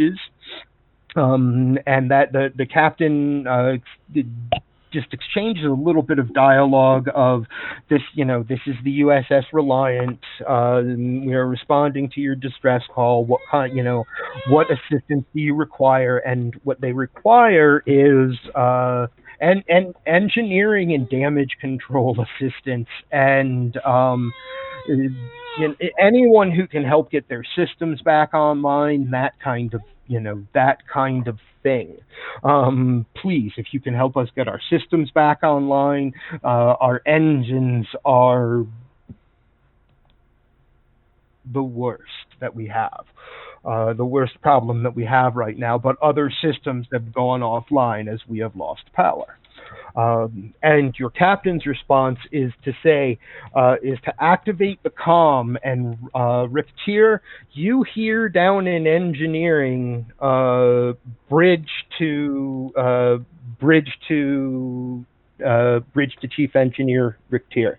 is, and that the captain just exchanges a little bit of dialogue of this. This is the USS Reliant. We are responding to your distress call. What assistance do you require? And what they require is and engineering and damage control assistance, and anyone who can help get their systems back online, that kind of thing. Please, if you can help us get our systems back online, our engines are the worst that we have. The worst problem that we have right now, but other systems have gone offline as we have lost power. And your captain's response is to activate the comm, and Rictier, you hear down in engineering, bridge to Chief Engineer Rictier.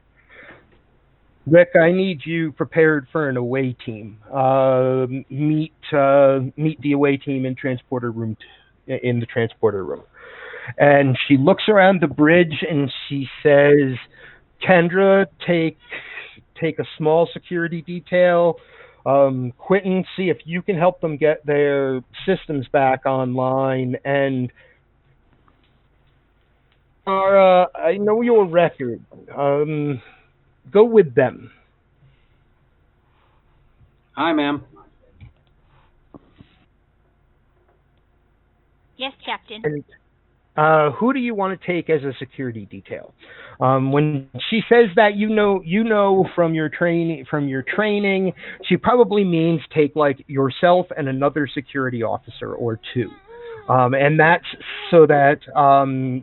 Rick, I need you prepared for an away team. Meet the away team in in the transporter room. And she looks around the bridge and she says, "Kendra, take a small security detail. Quentin, see if you can help them get their systems back online. And I know your record. Go with them." Hi, ma'am. Yes, Captain. And who do you want to take as a security detail? When she says that, you know from your training, she probably means take like yourself and another security officer or two. And that's so that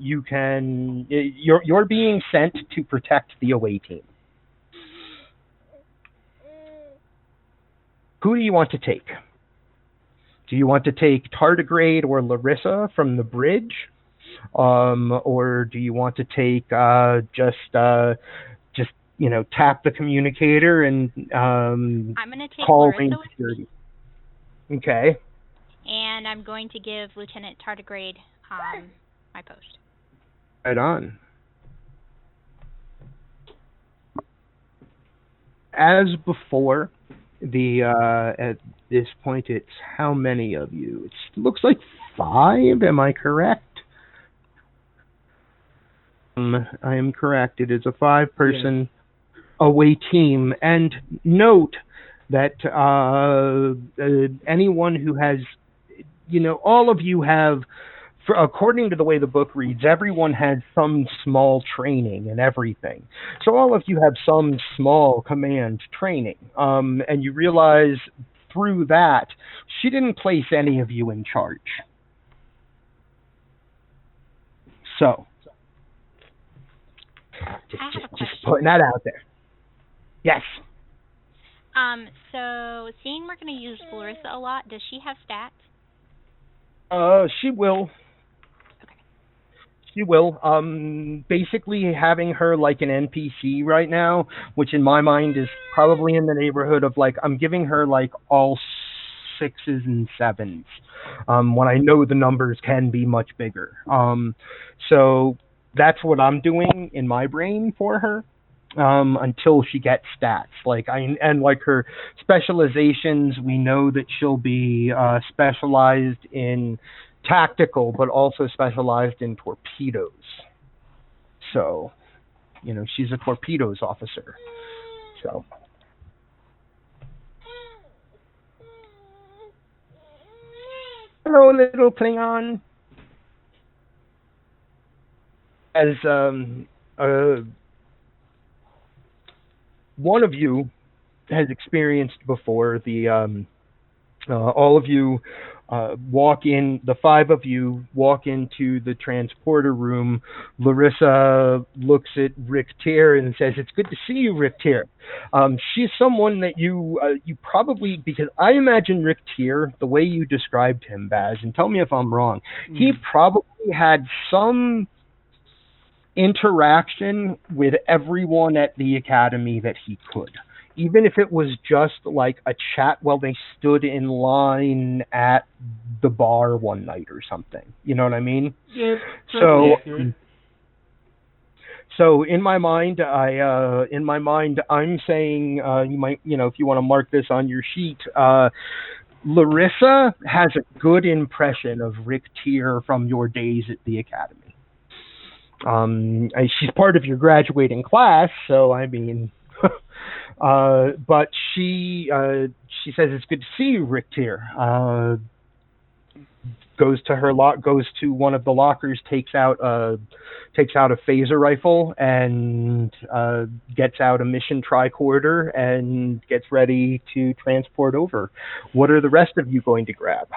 you're being sent to protect the away team. Who do you want to take? Do you want to take Tardigrade or Larissa from the bridge? Or do you want to take just tap the communicator and I'm going to take call Larissa range security? Okay. And I'm going to give Lieutenant Tardigrade my post. Right on. As before, at this point, it's how many of you? It looks like 5. Am I correct? I am correct. It is a 5-person away team. And note that anyone who has, all of you have, according to the way the book reads, everyone has some small training and everything. So all of you have some small command training. And you realize through that, she didn't place any of you in charge. So, just putting that out there. Yes. So seeing we're going to use Larissa a lot, does she have stats? She will. She will. Basically having her like an NPC right now, which in my mind is probably in the neighborhood of like, I'm giving her like all 6s and 7s. When I know the numbers can be much bigger. So that's what I'm doing in my brain for her. Until she gets stats, and her specializations, we know that she'll be specialized in tactical, but also specialized in torpedoes. So, she's a torpedoes officer. So, hello, little Klingon. As one of you has experienced before, all of you walk in, the 5 of you walk into the transporter room. Larissa looks at Rictier and says, "It's good to see you, Rictier." She's someone that you probably, because I imagine Rictier, the way you described him, Baz, and tell me if I'm wrong, he probably had some interaction with everyone at the academy that he could. even if it was just like a chat while they stood in line at the bar one night or something. You know what I mean? Yeah, So, accurate. so in my mind, I'm saying you might, if you want to mark this on your sheet, Larissa has a good impression of Rick Tier from your days at the academy. She's part of your graduating class, so I mean, but she says it's good to see you, Rick Tier. Goes to one of the lockers, takes out a phaser rifle, and gets out a mission tricorder and gets ready to transport over. What are the rest of you going to grab?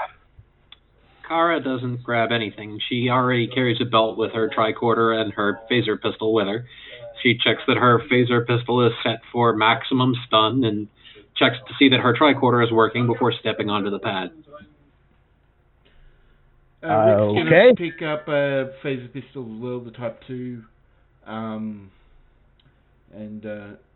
Kara doesn't grab anything. She already carries a belt with her tricorder and her phaser pistol with her. She checks that her phaser pistol is set for maximum stun and checks to see that her tricorder is working before stepping onto the pad. Rick's Okay. gonna pick up a phaser pistol as well, the Type 2. I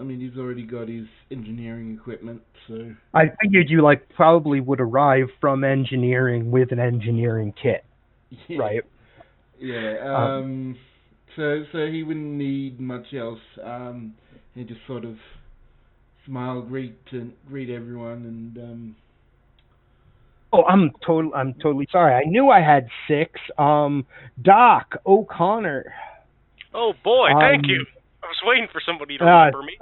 mean, he's already got his engineering equipment, so... I figured you probably would arrive from engineering with an engineering kit, Yeah. right? Yeah, so he wouldn't need much else. He just sort of smile, greet everyone, and Oh, I'm totally sorry. I knew I had 6. Doc O'Connor. Oh boy, thank you. I was waiting for somebody to remember me.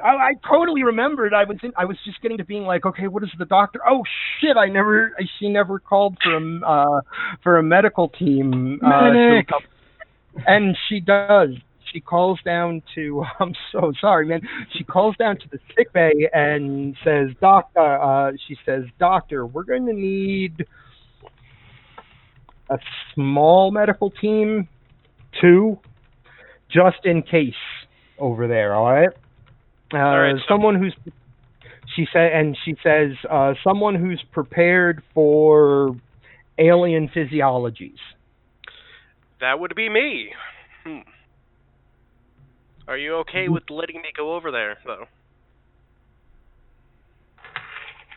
I totally remembered. I was just getting to being like, okay, what is the doctor? Oh shit! She never called for a medical team. Medic. And she does. She calls down to. I'm so sorry, man. She calls down to the sick bay and says, Doctor, we're going to need a small medical team, 2, just in case over there. All right. Right, someone who's. She says someone who's prepared for alien physiologies. That would be me. Are you okay with letting me go over there, though?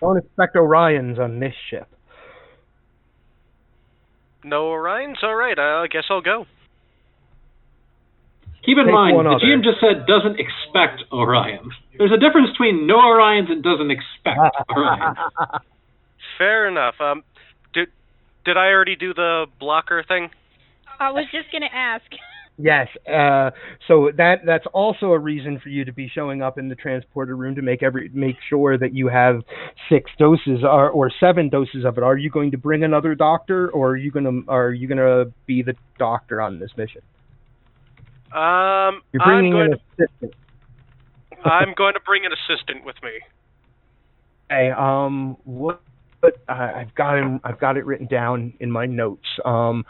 Don't expect Orions on this ship. No Orions? Alright, I guess I'll go. Keep in Take mind, one the other. GM just said doesn't expect Orions. There's a difference between no Orions and doesn't expect Orions. Fair enough. Did I already do the blocker thing? I was just gonna ask. Yes. So that's also a reason for you to be showing up in the transporter room to make sure that you have 6 doses or 7 doses of it. Are you going to bring another doctor, or are you gonna be the doctor on this mission? You're bringing an assistant. I'm going to bring an assistant with me. Okay. What? I've got it written down in my notes. Do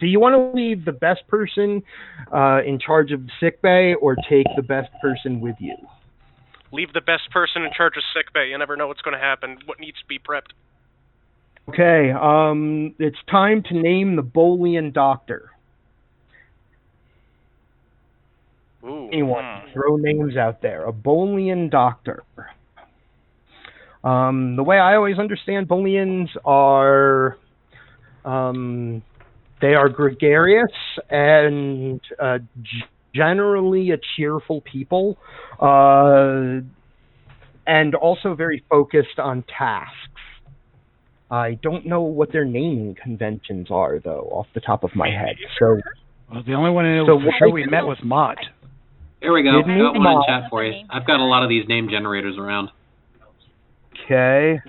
you want to leave the best person in charge of the sick bay, or take the best person with you? Leave the best person in charge of sickbay. You never know what's going to happen, what needs to be prepped. Okay, it's time to name the Bolian doctor. Ooh. Anyone, throw names out there. A Bolian doctor. The way I always understand Bolians are, they are gregarious and generally a cheerful people, and also very focused on tasks. I don't know what their naming conventions are, though, off the top of my head. So, Well, the only one I know for sure we met was Mott. There we go. Didn't I got we? one in chat for you. I've got a lot of these name generators around. okay.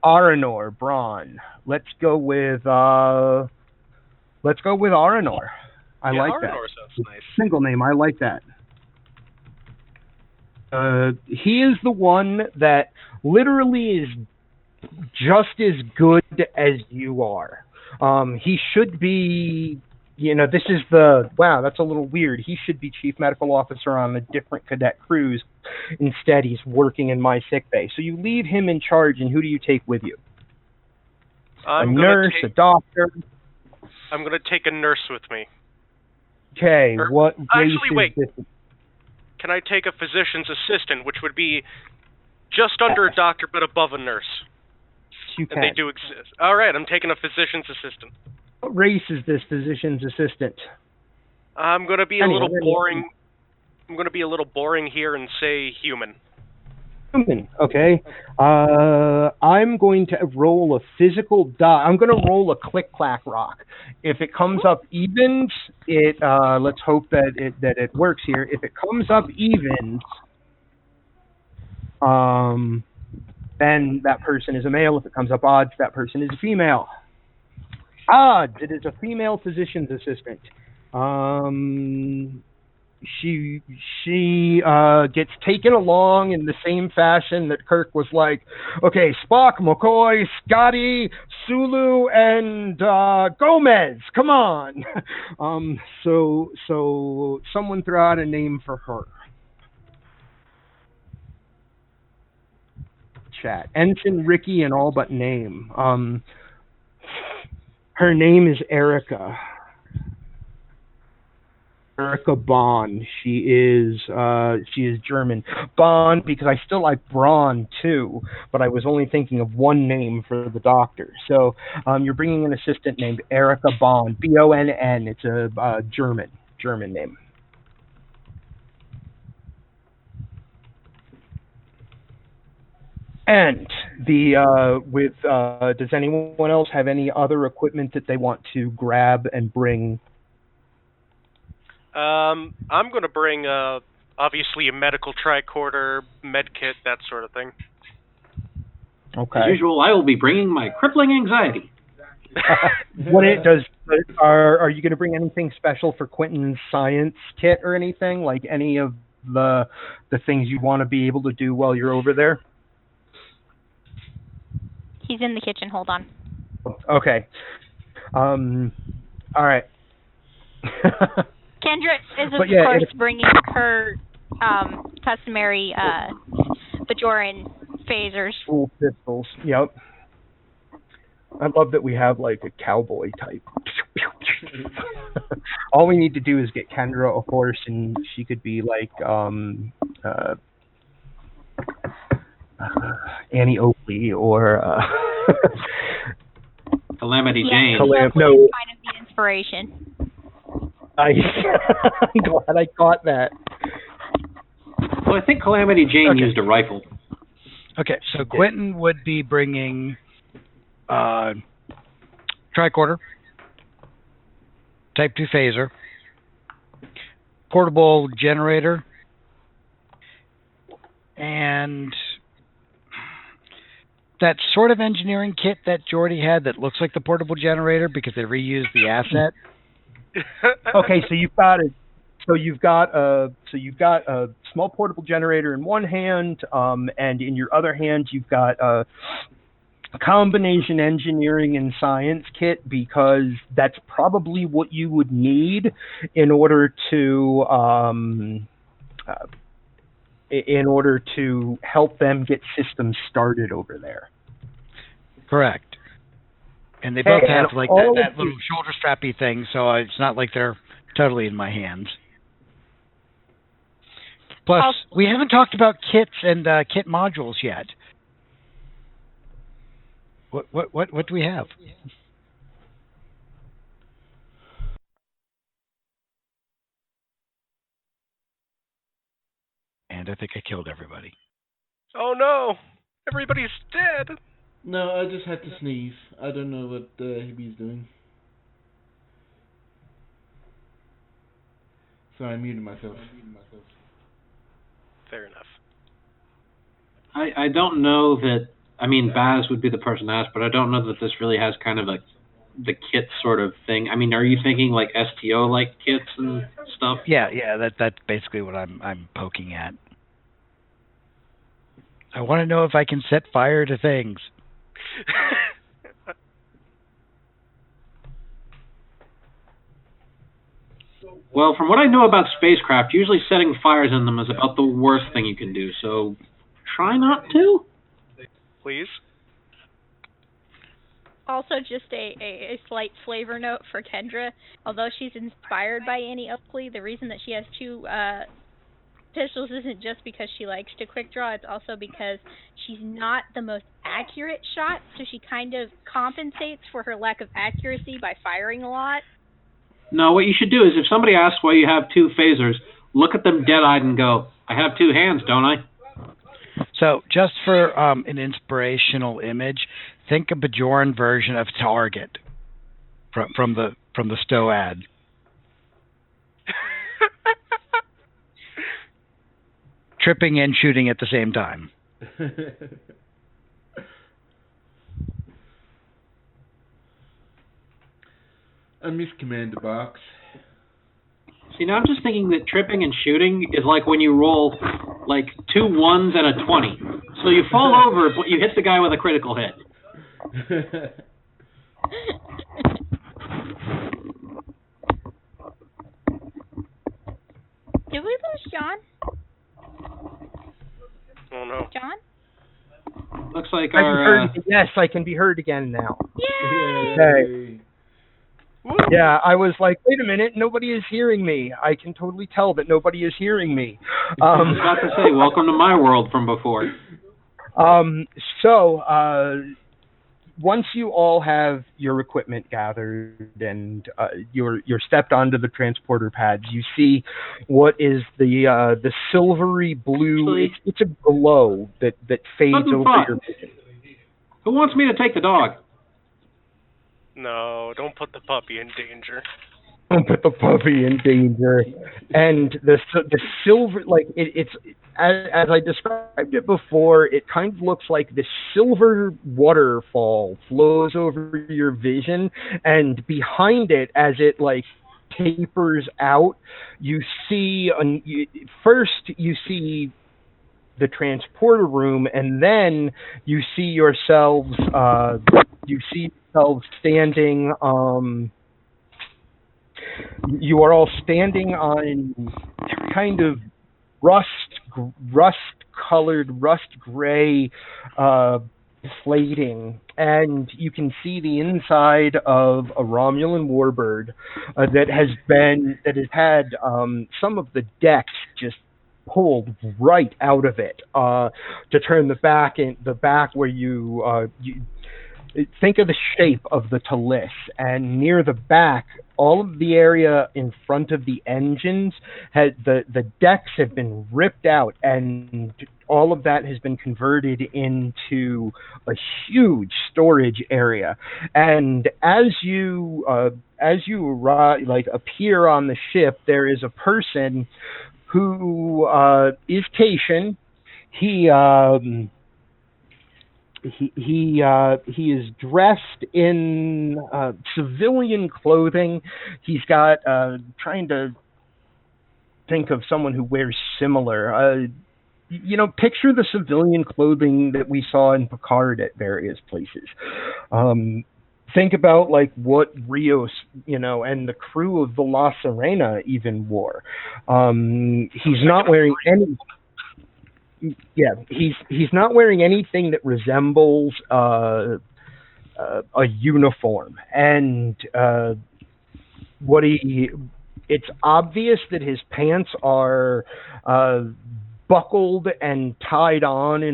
Aranor, Braun. Let's go with Aranor. I like that. Aranor sounds nice. Single name. I like that. He is the one that literally is just as good as you are. He should be, this is wow, that's a little weird. He should be chief medical officer on a different cadet cruise. Instead, he's working in my sick bay. So you leave him in charge, and who do you take with you? A nurse, a doctor. I'm going to take a nurse with me. Okay, what race Actually, is wait. this? Can I take a physician's assistant, which would be just under a doctor but above a nurse? You And can. they do exist. All right, I'm taking a physician's assistant. What race is this physician's assistant? I'm going to be a little boring. I'm going to be a little boring here and say human. Human, okay. I'm going to roll a physical die. I'm going to roll a click-clack rock. If it comes up evens, let's hope that it works here. If it comes up evens, then that person is a male. If it comes up odds, that person is a female. Odds, it is a female physician's assistant. She gets taken along in the same fashion that Kirk was like, okay, Spock, McCoy, Scotty, Sulu, and Gomez, come on. So someone throw out a name for her. Chat. Ensign, Ricky, and all but name. Her name is Erica. Erica Bond. She is German. Bond, because I still like Braun too, but I was only thinking of one name for the doctor. So you're bringing an assistant named Erica Bond. Bonn. It's a German name. And does anyone else have any other equipment that they want to grab and bring? I'm going to bring, obviously, a medical tricorder, med kit, that sort of thing. Okay. As usual, I will be bringing my crippling anxiety. Are you going to bring anything special for Quentin's science kit or anything? Like any of the things you want to be able to do while you're over there? He's in the kitchen. Hold on. Okay. All right. Kendra is, of course, bringing her customary Bajoran phasers. Full pistols. Yep. I love that we have like a cowboy type. All we need to do is get Kendra a horse, and she could be like Annie Oakley or Calamity Jane. No. Kind of the inspiration. I'm glad I caught that. Well, I think Calamity Jane used a rifle. Okay, so Quentin would be bringing tricorder, Type 2 phaser, portable generator, and that sort of engineering kit that Geordi had that looks like the portable generator because they reused the asset. Okay, so you've got a small portable generator in one hand, and in your other hand you've got a combination engineering and science kit, because that's probably what you would need in order to help them get systems started over there. Correct. And they both have like that little shoulder strappy thing, so it's not like they're totally in my hands. Plus, we haven't talked about kits and kit modules yet. What do we have? And I think I killed everybody. Oh no! Everybody's dead! No, I just had to sneeze. I don't know what Hibby's doing. So I muted myself. Fair enough. I don't know that. I mean, Baz would be the person asked, but I don't know that this really has kind of the kit sort of thing. I mean, are you thinking like STO like kits and stuff? Yeah, that's basically what I'm poking at. I want to know if I can set fire to things. Well, from what I know about spacecraft, usually setting fires in them is about the worst thing you can do, so try not to. Please? Also, just a slight flavor note for Kendra. Although she's inspired by Annie Oakley, the reason that she has two pistols isn't just because she likes to quick draw. It's also because she's not the most accurate shot, so she kind of compensates for her lack of accuracy by firing a lot. No, what you should do is if somebody asks why you have two phasers, look at them dead-eyed and go, I have two hands, don't I? So just for an inspirational image, think a Bajoran version of Target from the Stowe ad. Tripping and shooting at the same time. I miss Commander Box. See, now I'm just thinking that tripping and shooting is like when you roll like 2 1s and a 20. So you fall over, but you hit the guy with a critical hit. Did we lose John? Oh no. John? Looks like I can our... heard, yes, I can be heard again now. Yay! Okay. Yeah, I was like, wait a minute, nobody is hearing me. I can totally tell that nobody is hearing me. I was about to say, welcome to my world from before. Once you all have your equipment gathered and you're stepped onto the transporter pads, you see what is the silvery blue. It's a glow that fades over your vision. Who wants me to take the dog? No, don't put the puppy in danger. Don't put the puppy in danger. And the silver, like it's as I described it before, it kind of looks like this silver waterfall flows over your vision, and behind it, as it like tapers out, you see first you see the transporter room, and then you see yourselves standing. You are all standing on kind of rust-colored, rust-gray plating, and you can see the inside of a Romulan warbird that has had some of the decks just pulled right out of it to turn the back where you think of the shape of the Talus, and near the back, all of the area in front of the engines, the decks have been ripped out, and all of that has been converted into a huge storage area. And as you arrive, like appear on the ship, there is a person who is Cation. He is dressed in civilian clothing. He's got trying to think of someone who wears similar. Picture the civilian clothing that we saw in Picard at various places. Think about like what Rios, and the crew of the La Serena even wore. He's not wearing any. Yeah, he's not wearing anything that resembles a uniform, and it's obvious that his pants are buckled and tied on in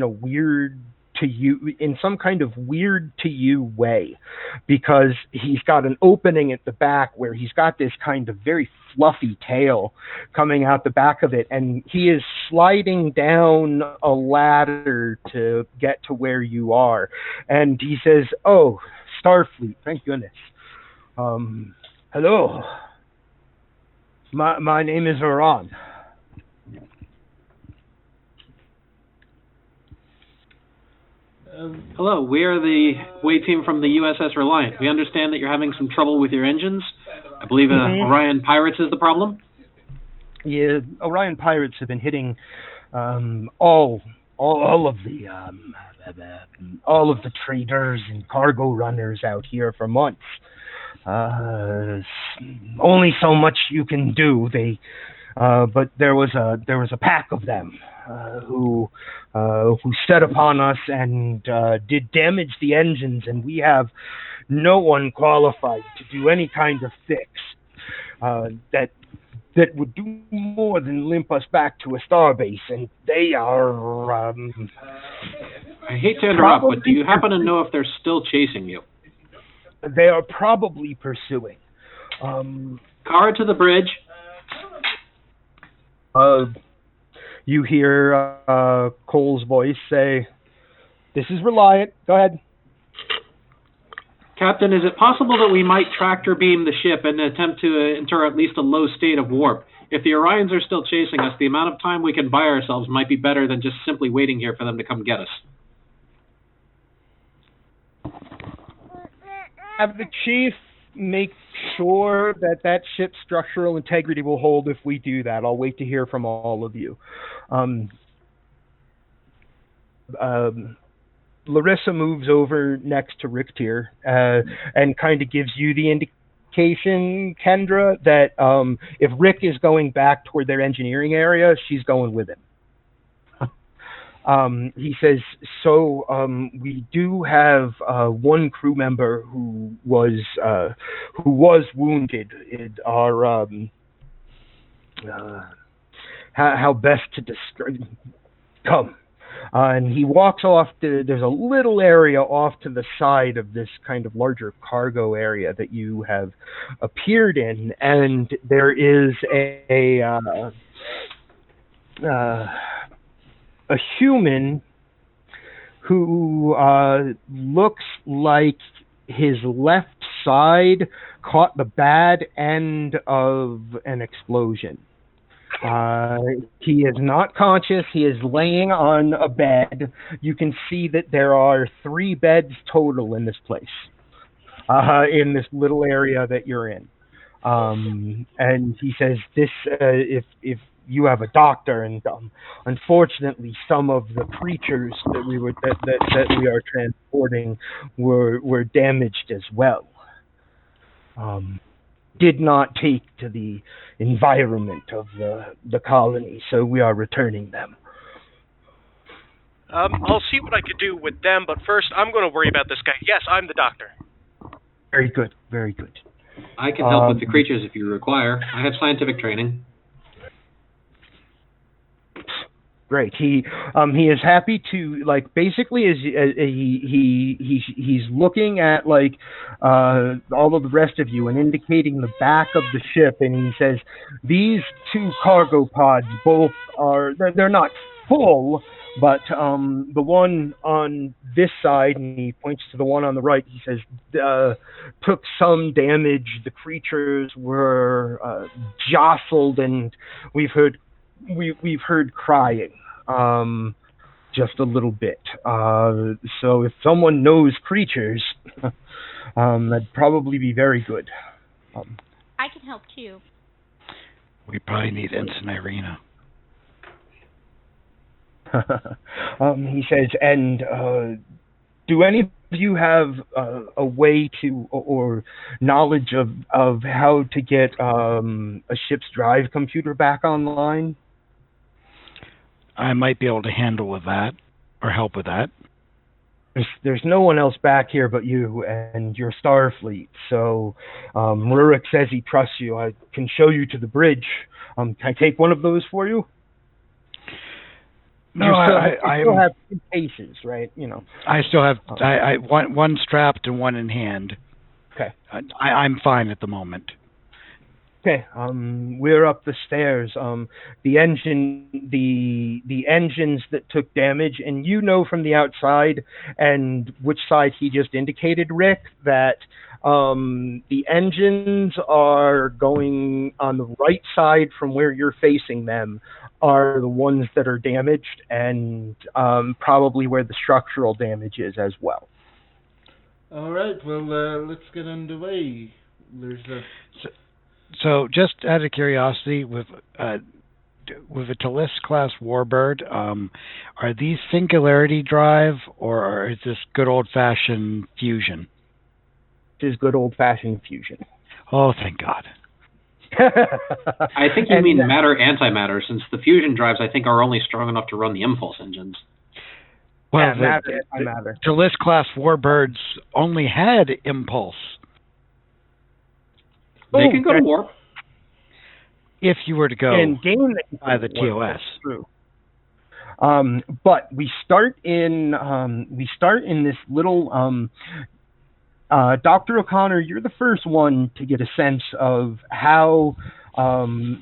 some kind of weird to you way, because he's got an opening at the back where he's got this kind of very fluffy tail coming out the back of it, and he is sliding down a ladder to get to where you are, and he says, "Oh, Starfleet, thank goodness. Hello. My name is Orion." Hello, we are the away team from the USS Reliant. We understand that you're having some trouble with your engines. I believe Orion Pirates is the problem? Yeah, Orion Pirates have been hitting all of the traders and cargo runners out here for months. Only so much you can do. But there was a pack of them who set upon us and did damage the engines, and we have no one qualified to do any kind of fix that would do more than limp us back to a starbase, and they are I hate to interrupt, but do you happen to know if they're still chasing you? they are probably pursuing. Kara to the bridge. You hear Cole's voice say, "This is Reliant. Go ahead." Captain, is it possible that we might tractor beam the ship and attempt to enter at least a low state of warp? If the Orions are still chasing us, the amount of time we can buy ourselves might be better than just simply waiting here for them to come get us. Have the chief make sure that ship's structural integrity will hold if we do that. I'll wait to hear from all of you. Larissa moves over next to Richter and kind of gives you the indication, Kendra, that if Rick is going back toward their engineering area, she's going with him. He says, so we do have one crew member who was wounded. How best to describe? Come. And he walks off there's a little area off to the side of this kind of larger cargo area that you have appeared in, and there is a human who looks like his left side caught the bad end of an explosion. He is not conscious. He is laying on a bed. You can see that there are 3 beds total in this place, in this little area that you're in. And he says, "This, if you have a doctor, and unfortunately, some of the creatures that we are transporting were damaged as well. Did not take to the environment of the colony, so we are returning them." I'll see what I could do with them, but first I'm going to worry about this guy. Yes, I'm the doctor. Very good, very good. I can help with the creatures if you require. I have scientific training. Great. He is happy to, like, basically he's looking at like all of the rest of you and indicating the back of the ship, and he says, "These 2 cargo pods both are they're not full, but the one on this side," and he points to the one on the right, he says, "took some damage. The creatures were jostled, and we've heard crying, just a little bit. So if someone knows creatures, that'd probably be very good." I can help too. We probably need Ensign Irina. He says, "And do any of you have a way to or knowledge of how to get a ship's drive computer back online?" I might be able to handle with that, or help with that. There's no one else back here but you and your Starfleet, so Rurak says he trusts you. I can show you to the bridge. Can I take one of those for you? No, I still have 2 cases, right? You know. I still have I one strapped and one in hand. Okay. I'm fine at the moment. Okay, we're up the stairs. The engines that took damage, and you know from the outside, and which side he just indicated, Rick, that the engines are going on the right side from where you're facing them, are the ones that are damaged, and probably where the structural damage is as well. All right, well, let's get underway. There's a... So, just out of curiosity, with a Talis class warbird, are these singularity drive, or is this good old fashioned fusion? This is good old fashioned fusion. Oh, thank God. I think you mean matter antimatter, since the fusion drives I think are only strong enough to run the impulse engines. Well, matter. Talis class warbirds only had impulse. They can go to warp. If you were to go in game by the TOS. That's true. But we start in this little Dr. O'Connor, you're the first one to get a sense of how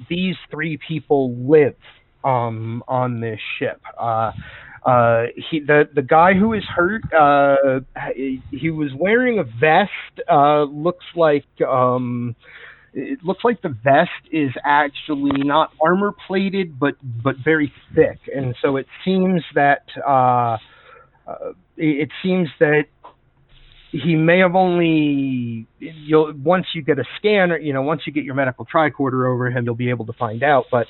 these three people live on this ship. The guy who is hurt, he was wearing a vest. It looks like the vest is actually not armor plated, but very thick, and so it seems that he may have only. Once you get a scanner, once you get your medical tricorder over him, you'll be able to find out. But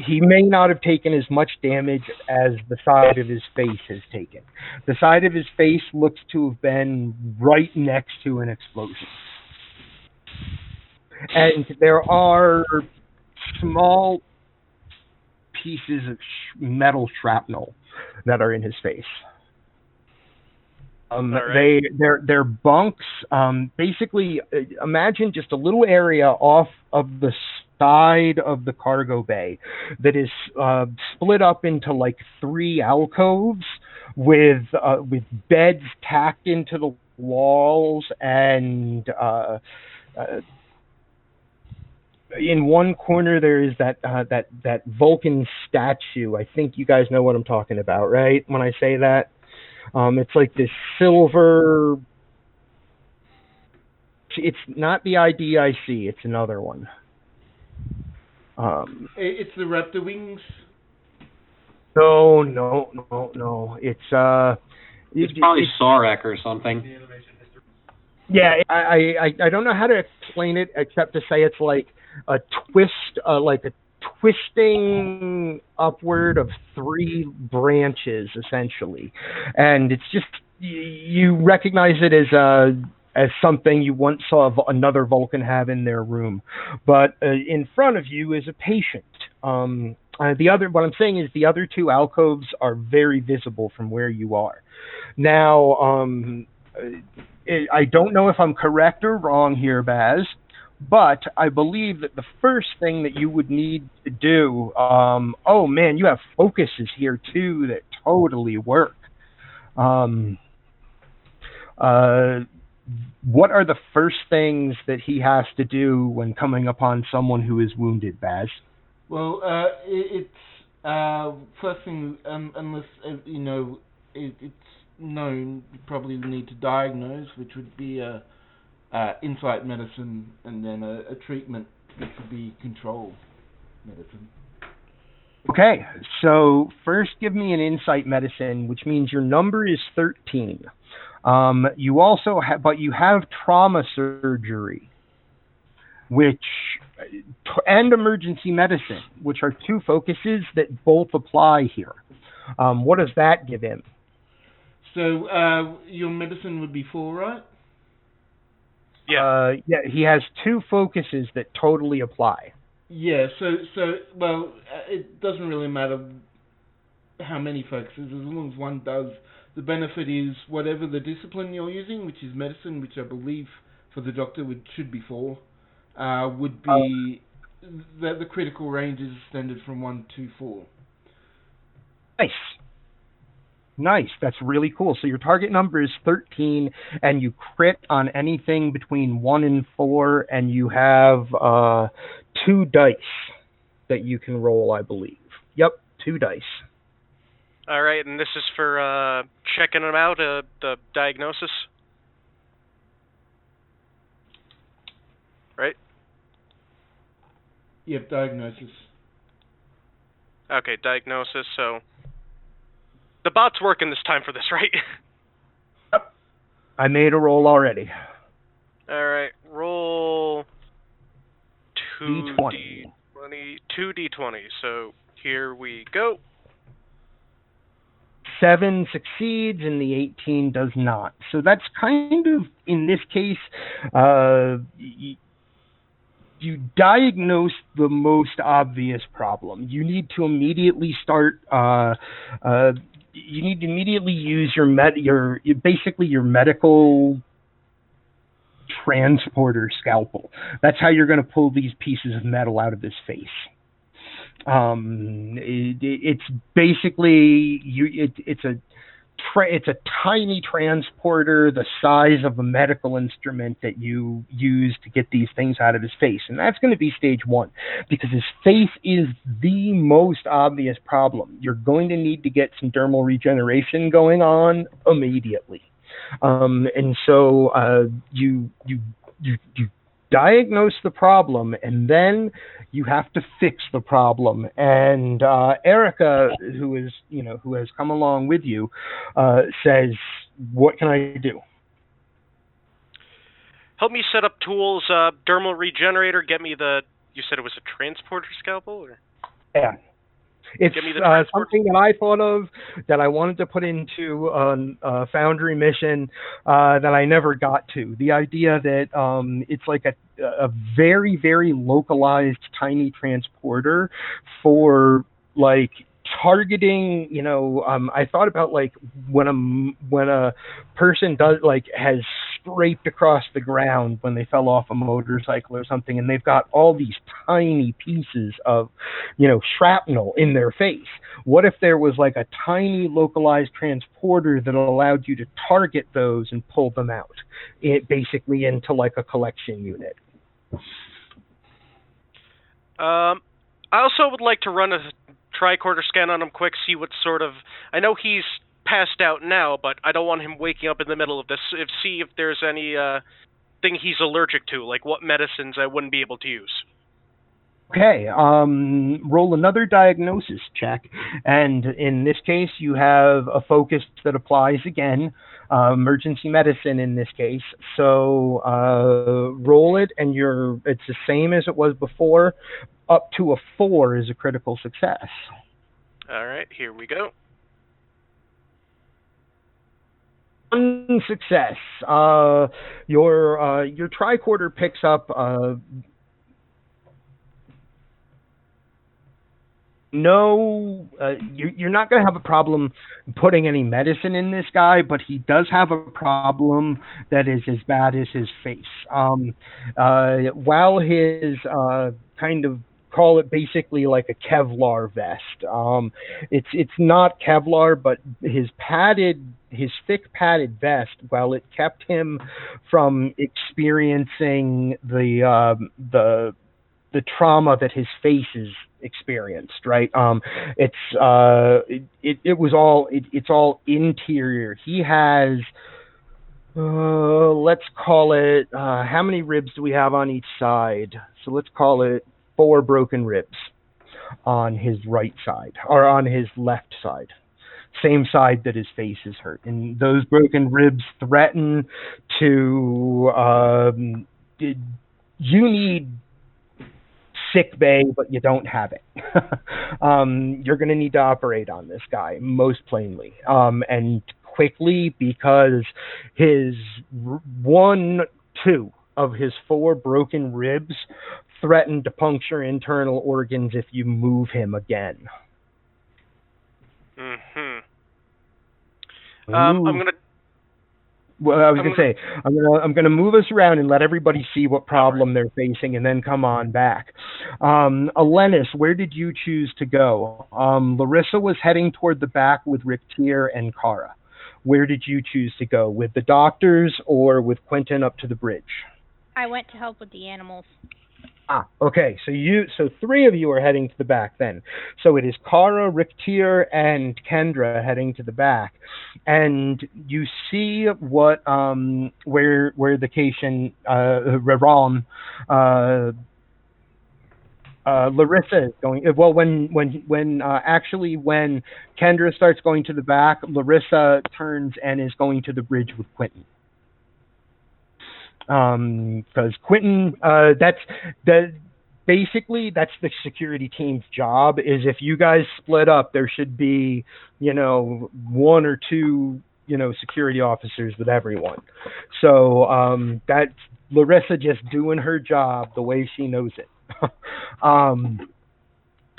he may not have taken as much damage as the side of his face has taken. The side of his face looks to have been right next to an explosion. And there are small pieces of metal shrapnel that are in his face. Right. They're bunks. Basically, imagine just a little area off of the side of the cargo bay that is split up into like 3 alcoves with beds tacked into the walls and. In one corner there is that Vulcan statue. I think you guys know what I'm talking about, right? When I say that, it's like this silver. It's not the IDIC. It's another one. It's the Raptor wings. No. It's probably Sarek or something. Yeah, I don't know how to explain it except to say it's like a twist, like a twisting upward of 3 branches, essentially, and it's just you recognize it as something you once saw another Vulcan have in their room, but in front of you is a patient. What I'm saying is the other 2 alcoves are very visible from where you are. Now, I don't know if I'm correct or wrong here, Baz, but I believe that the first thing that you would need to do, oh man, you have focuses here too that totally work. What are the first things that he has to do when coming upon someone who is wounded, Baz? Well, it's first thing, unless it's known, you probably need to diagnose, which would be insight medicine, and then a treatment, which would be control medicine. Okay, so first give me an insight medicine, which means your number is 13. You also have, but you have trauma surgery, and emergency medicine, which are 2 focuses that both apply here. What does that give him? So your medicine would be 4, right? Yeah. Yeah, he has 2 focuses that totally apply. Yeah, so well, it doesn't really matter how many focuses, as long as one does. The benefit is whatever the discipline you're using, which is medicine, which I believe for the doctor should be 4, would be the critical range is extended from 1 to 4. Nice. That's really cool. So your target number is 13, and you crit on anything between 1 and 4, and you have 2 dice that you can roll, I believe. Yep, 2 dice. All right, and this is for checking them out, the diagnosis? Right? Yep, diagnosis. Okay, diagnosis, so... The bot's working this time for this, right? Yep. I made a roll already. Alright, roll 2d20. 2d20, so here we go. 7 succeeds and the 18 does not. So that's kind of, in this case, diagnose the most obvious problem. You need to immediately start. You need to immediately use basically your medical transporter scalpel. That's how you're going to pull these pieces of metal out of his face. It's basically it's a tiny transporter the size of a medical instrument that you use to get these things out of his face. And that's going to be stage one, because his face is the most obvious problem. You're going to need to get some dermal regeneration going on immediately. And so you diagnose the problem, and then you have to fix the problem. And Erica, who has come along with you, says, "What can I do?" Help me set up tools. Dermal regenerator. Get me the. You said it was a transporter scalpel, or? Yeah. It's something that I thought of that I wanted to put into a Foundry mission that I never got to. The idea that it's like a very, very localized tiny transporter for like targeting, I thought about like when a person has scraped across the ground when they fell off a motorcycle or something, and they've got all these tiny pieces of, shrapnel in their face. What if there was like a tiny localized transporter that allowed you to target those and pull them out, basically into like a collection unit? I also would like to run a tricorder scan on him quick, see what sort of... I know he's passed out now, but I don't want him waking up in the middle of this. See if there's any thing he's allergic to, like what medicines I wouldn't be able to use. Okay, roll another diagnosis check, and in this case you have a focus that applies again, emergency medicine in this case. So roll it, and it's the same as it was before. Up to a 4 is a critical success. All right, here we go. One success. Your tricorder picks up. You're not going to have a problem putting any medicine in this guy, but he does have a problem that is as bad as his face. While his kind of call it basically like a Kevlar vest. It's not Kevlar, but his thick padded vest, while it kept him from experiencing the trauma that his face is experienced, right? It's all interior. He has let's call it how many ribs do we have on each side? So let's call it 4 broken ribs on his right side, or on his left side, same side that his face is hurt, and those broken ribs threaten to you need sick bay, but you don't have it. You're going to need to operate on this guy, most plainly, and quickly, because his 2 of his 4 broken ribs threaten to puncture internal organs if you move him again. Mm-hmm. I'm gonna move us around and let everybody see what problem they're facing, and then come on back. Alennis, where did you choose to go? Larissa was heading toward the back with Rictier and Kara. Where did you choose to go? With the doctors or with Quentin up to the bridge? I went to help with the animals. Okay. So 3 of you are heading to the back then. So it is Kara, Rictier, and Kendra heading to the back, and you see what where the Cation Reron Larissa is going. Well, when Kendra starts going to the back, Larissa turns and is going to the bridge with Quentin. Because Quentin, that's the security team's job. Is if you guys split up, there should be 1 or 2 security officers with everyone. So that's Larissa just doing her job the way she knows it.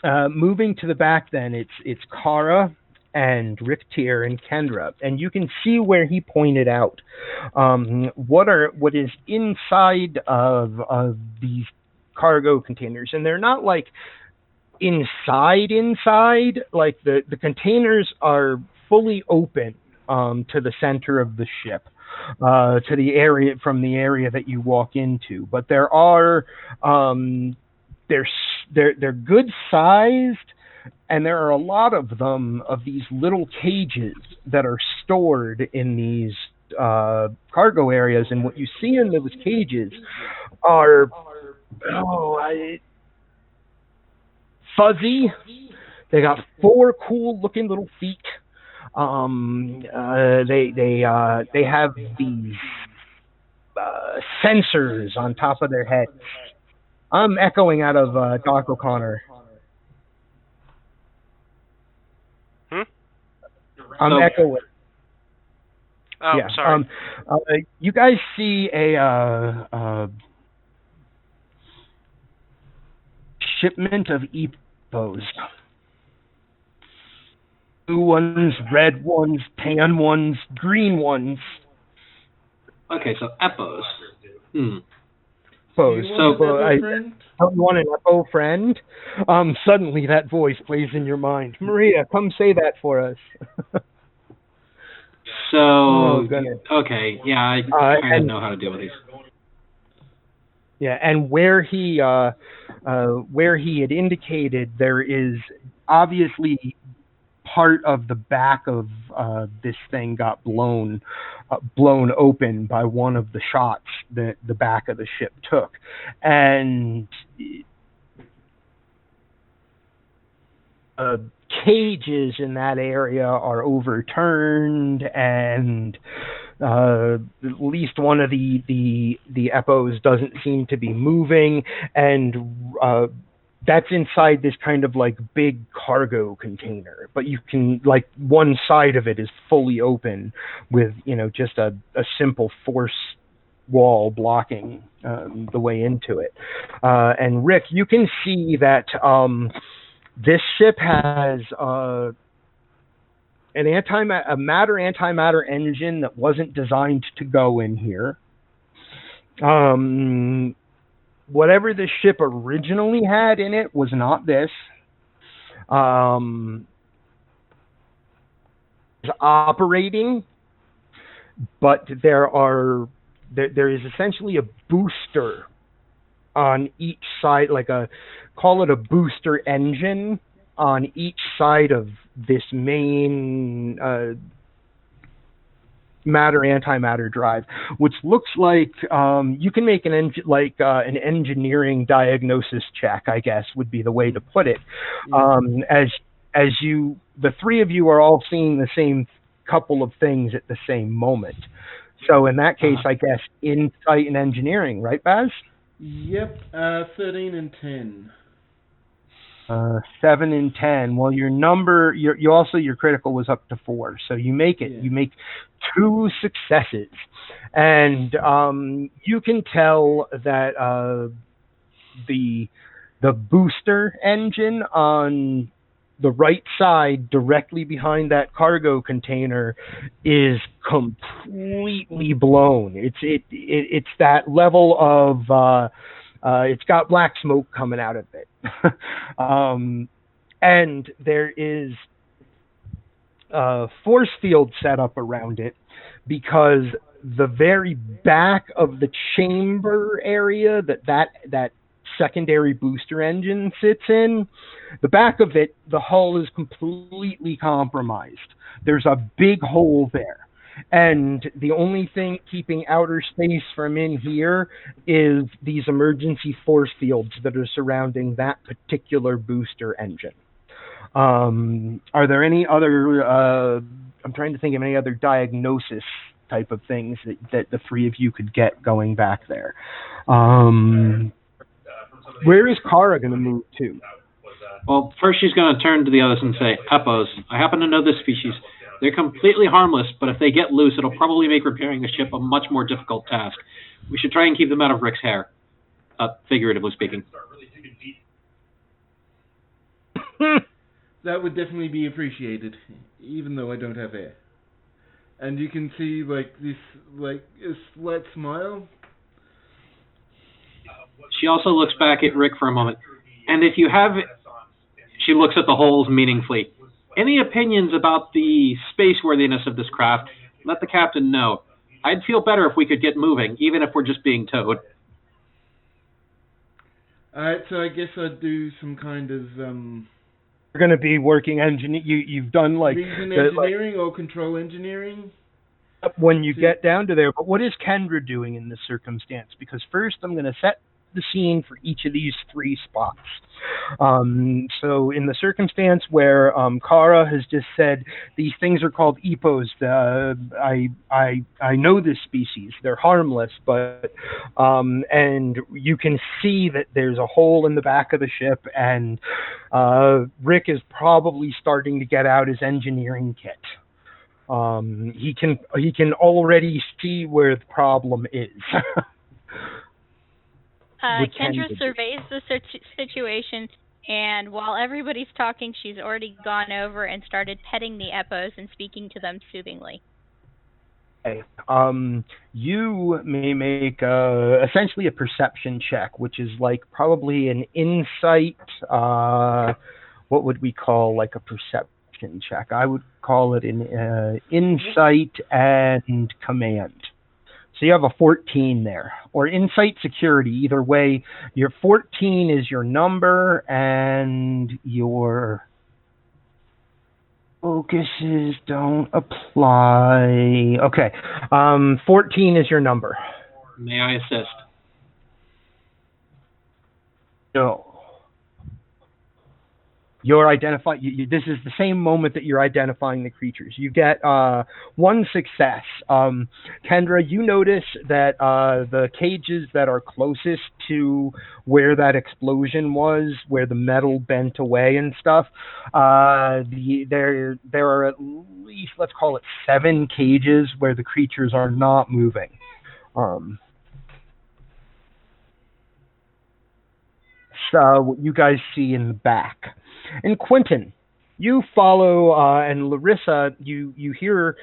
Moving to the back, then it's Kara and Rick Tier and Kendra, and you can see where he pointed out what is inside of these cargo containers, and they're not like inside. Like the containers are fully open to the center of the ship, to the area that you walk into, but there are they're good sized, and there are a lot of them, of these little cages that are stored in these cargo areas. And what you see in those cages are fuzzy. They got 4 cool looking little feet. They have these sensors on top of their heads. I'm echoing out of Doc O'Connor. I'm echoing. Oh, yeah. sorry. You guys see a shipment of EPOs. Blue ones, red ones, tan ones, green ones. Okay, so EPOs. EPOs. You want an EPO friend? Suddenly that voice plays in your mind. Maria, come say that for us. So, okay, yeah, I kind of know how to deal with these. Yeah, and where he had indicated, there is obviously part of the back of this thing got blown open by one of the shots that the back of the ship took, and cages in that area are overturned, and at least one of the EPOs doesn't seem to be moving, and that's inside this kind of like big cargo container, but you can, like, one side of it is fully open with just a simple force wall blocking the way into it. And Rick, you can see that this ship has a matter-antimatter engine that wasn't designed to go in here. Whatever the ship originally had in it was not this. It's operating, but there is essentially a booster on each side, call it a booster engine on each side of this main matter-antimatter drive, which looks like you can make an engineering diagnosis check, I guess would be the way to put it. As the three of you are all seeing the same couple of things at the same moment. So in that case, I guess insight and engineering, right, Baz? Yep, 13 and 10. 7 and 10. Well, your number, your critical was up to 4, so you make it. Yeah. You make 2 successes, and you can tell that the booster engine on the right side, directly behind that cargo container, is completely blown. It's that level of it's got black smoke coming out of it. And there is a force field set up around it, because the very back of the chamber area that secondary booster engine sits in, the back of it, the hull is completely compromised. There's a big hole there. And the only thing keeping outer space from in here is these emergency force fields that are surrounding that particular booster engine. Are there any other, I'm trying to think of any other diagnosis type of things that the three of you could get going back there? Where is Kara going to move to? Well, first she's going to turn to the others and say, EPOs, I happen to know this species. They're completely harmless, but if they get loose, it'll probably make repairing the ship a much more difficult task. We should try and keep them out of Rick's hair. Figuratively speaking. That would definitely be appreciated, even though I don't have hair. And you can see, a slight smile. She also looks back at Rick for a moment. And if you have... She looks at the holes meaningfully. Any opinions about the spaceworthiness of this craft, let the captain know. I'd feel better if we could get moving, even if we're just being towed. Alright, so I guess I'd do some kind of... You're going to be working you've done reason engineering or control engineering? When you get down to there. But what is Kendra doing in this circumstance? Because first I'm going to set the scene for each of these three spots. So in the circumstance where Kara has just said these things are called EPOs, I know this species. They're harmless, but and you can see that there's a hole in the back of the ship, and Rick is probably starting to get out his engineering kit. He can already see where the problem is. Kendra surveys the situation, and while everybody's talking, she's already gone over and started petting the Epos and speaking to them soothingly. Okay. You may make essentially a perception check, which is like probably an insight. What would we call like a perception check? I would call it an insight and command. So you have a 14 there, or insight security. Either way, your 14 is your number, and your focuses don't apply. Okay, 14 is your number. May I assist? No. You're identifying. This is the same moment that you're identifying the creatures. You get one success. Kendra, you notice that the cages that are closest to where that explosion was, where the metal bent away and stuff, there are at least, let's call it 7 cages where the creatures are not moving. So what you guys see in the back. And Quentin, you follow, and Larissa, you hear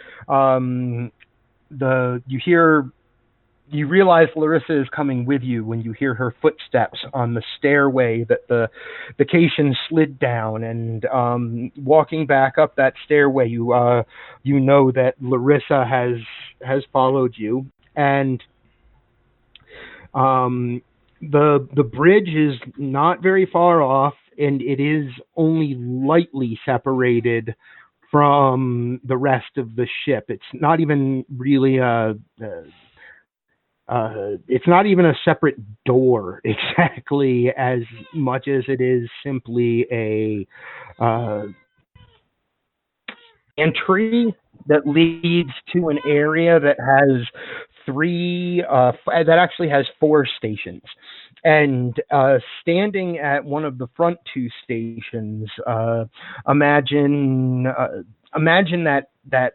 you realize Larissa is coming with you when you hear her footsteps on the stairway that the Cation slid down, and walking back up that stairway, you know that Larissa has followed you, and the bridge is not very far off, and it is only lightly separated from the rest of the ship. It's not even really it's not even a separate door exactly, as much as it is simply a entry that leads to an area that has that actually has 4 stations. And standing at one of the front 2 stations, imagine that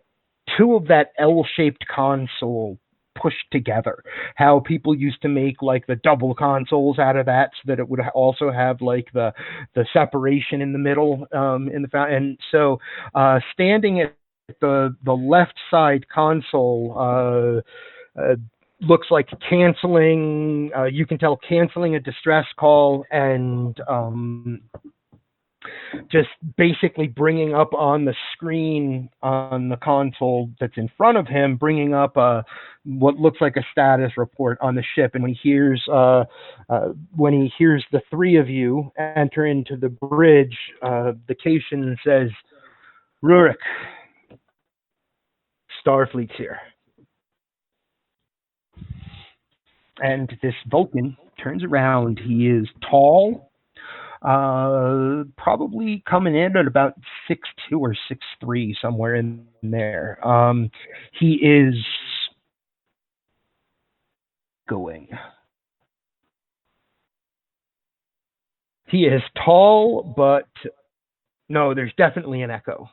2 of that L-shaped console pushed together. How people used to make like the double consoles out of that, so that it would also have like the separation in the middle in the and so standing at the left side console looks like canceling. You can tell canceling a distress call, and just basically bringing up on the screen on the console that's in front of him, bringing up what looks like a status report on the ship. And when he hears the 3 of you enter into the bridge, the Cation says, "Rurak, Starfleet's here." And this Vulcan turns around. He is tall, probably coming in at about 6'2" or 6'3", somewhere in there. He is going. He is tall, but no, there's definitely an echo.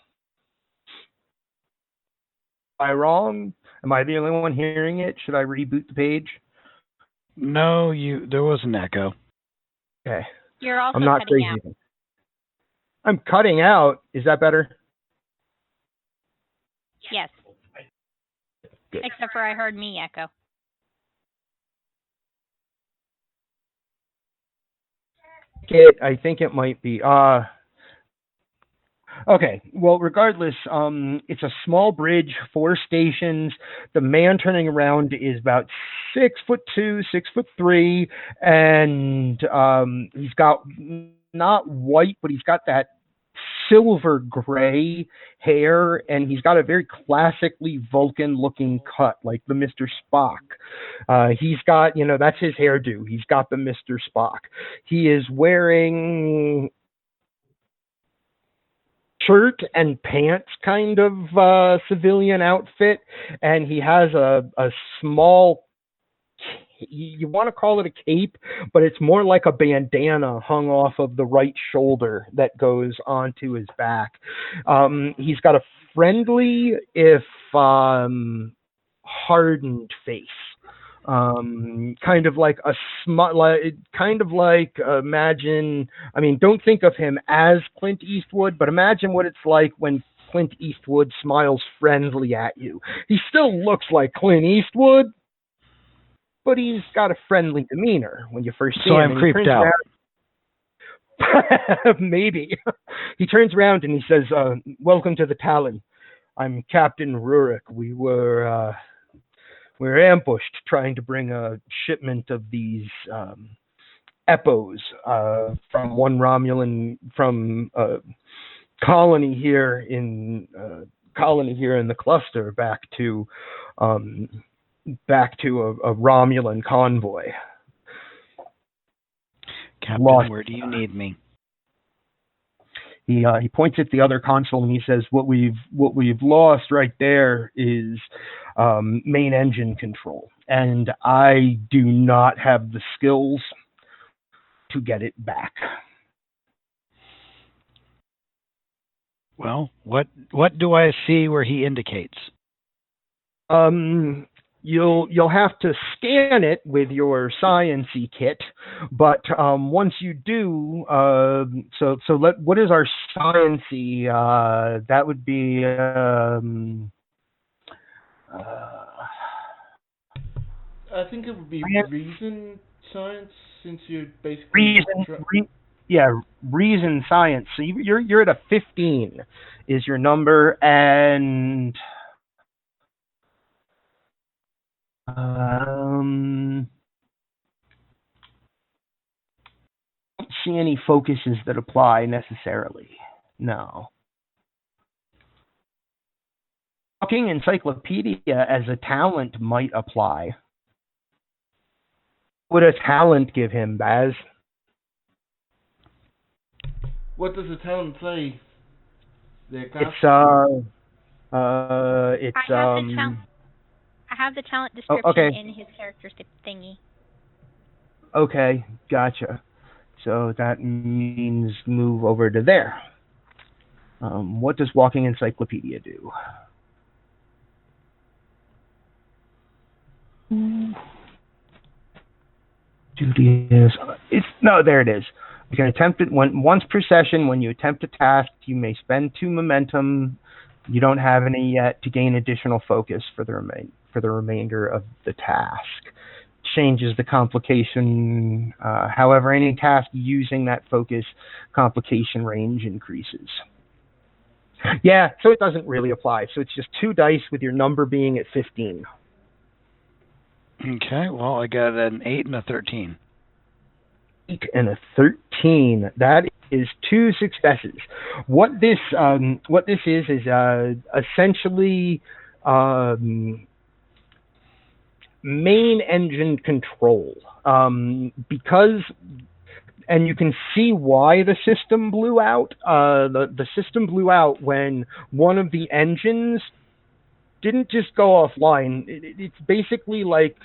I wrong? Am I the only one hearing it? Should I reboot the page? No, there was an echo. Okay. You're also I'm not cutting crazy. out. I'm cutting out. Is that better? Yes. Good. Except for I heard me echo. I think it might be. Okay. Well, regardless, it's a small bridge, 4 stations. The man turning around is about 6'2", 6'3", and he's got not white, but he's got that silver gray hair, and he's got a very classically Vulcan looking cut, like the Mr. Spock. He's got, that's his hairdo. He's got the Mr. Spock. He is wearing shirt and pants kind of civilian outfit, and he has a small, you want to call it a cape, but it's more like a bandana hung off of the right shoulder that goes onto his back. He's got a friendly, if hardened face. Kind of like imagine, don't think of him as Clint Eastwood, but imagine what it's like when Clint Eastwood smiles friendly at you. He still looks like Clint Eastwood, but he's got a friendly demeanor when you first see him. So I'm creeped out. Maybe. He turns around and he says, welcome to the Talon. I'm Captain Rurak. We were ambushed trying to bring a shipment of these Epos from one Romulan, from colony here in the cluster back to a Romulan convoy. Captain, where do you need me? He points at the other console and he says, "What we've lost right there is main engine control, and I do not have the skills to get it back." Well, what do I see where he indicates? You'll have to scan it with your science-y kit, but once you do, what is our science-y? That would be I think it would be reason science, since you're basically reason science. So you're at a 15 is your number, and don't see any focuses that apply necessarily. No. Talking encyclopedia as a talent might apply. What does talent give him, Baz? What does the talent say? I have the talent description in his character thingy. Okay, gotcha. So that means move over to there. What does Walking Encyclopedia do? There it is. You can attempt it once per session. When you attempt a task, you may spend 2 momentum. You don't have any yet to gain additional focus for the remainder of the task. Changes the complication. However, any task using that focus, complication range increases. Yeah, so it doesn't really apply. So it's just 2 dice with your number being at 15. Okay, well, I got an 8 and a 13. 8 and a 13. That is 2 successes. What this is essentially main engine control. Because, and you can see why the system blew out. The system blew out when one of the engines didn't just go offline. It's basically like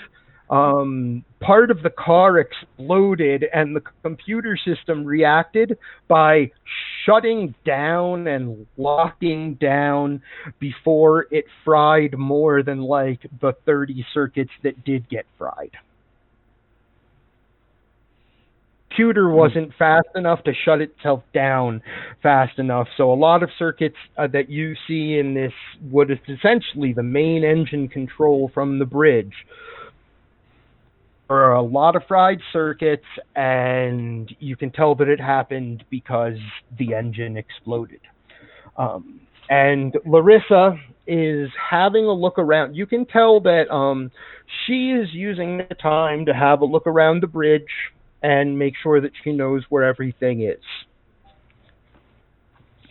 part of the car exploded, and the computer system reacted by shutting down and locking down before it fried more than like the 30 circuits that did get fried. Computer wasn't fast enough to shut itself down fast enough. So a lot of circuits that you see in this, what is essentially the main engine control from the bridge, are a lot of fried circuits, and you can tell that it happened because the engine exploded. And Larissa is having a look around. You can tell that she is using the time to have a look around the bridge and make sure that she knows where everything is.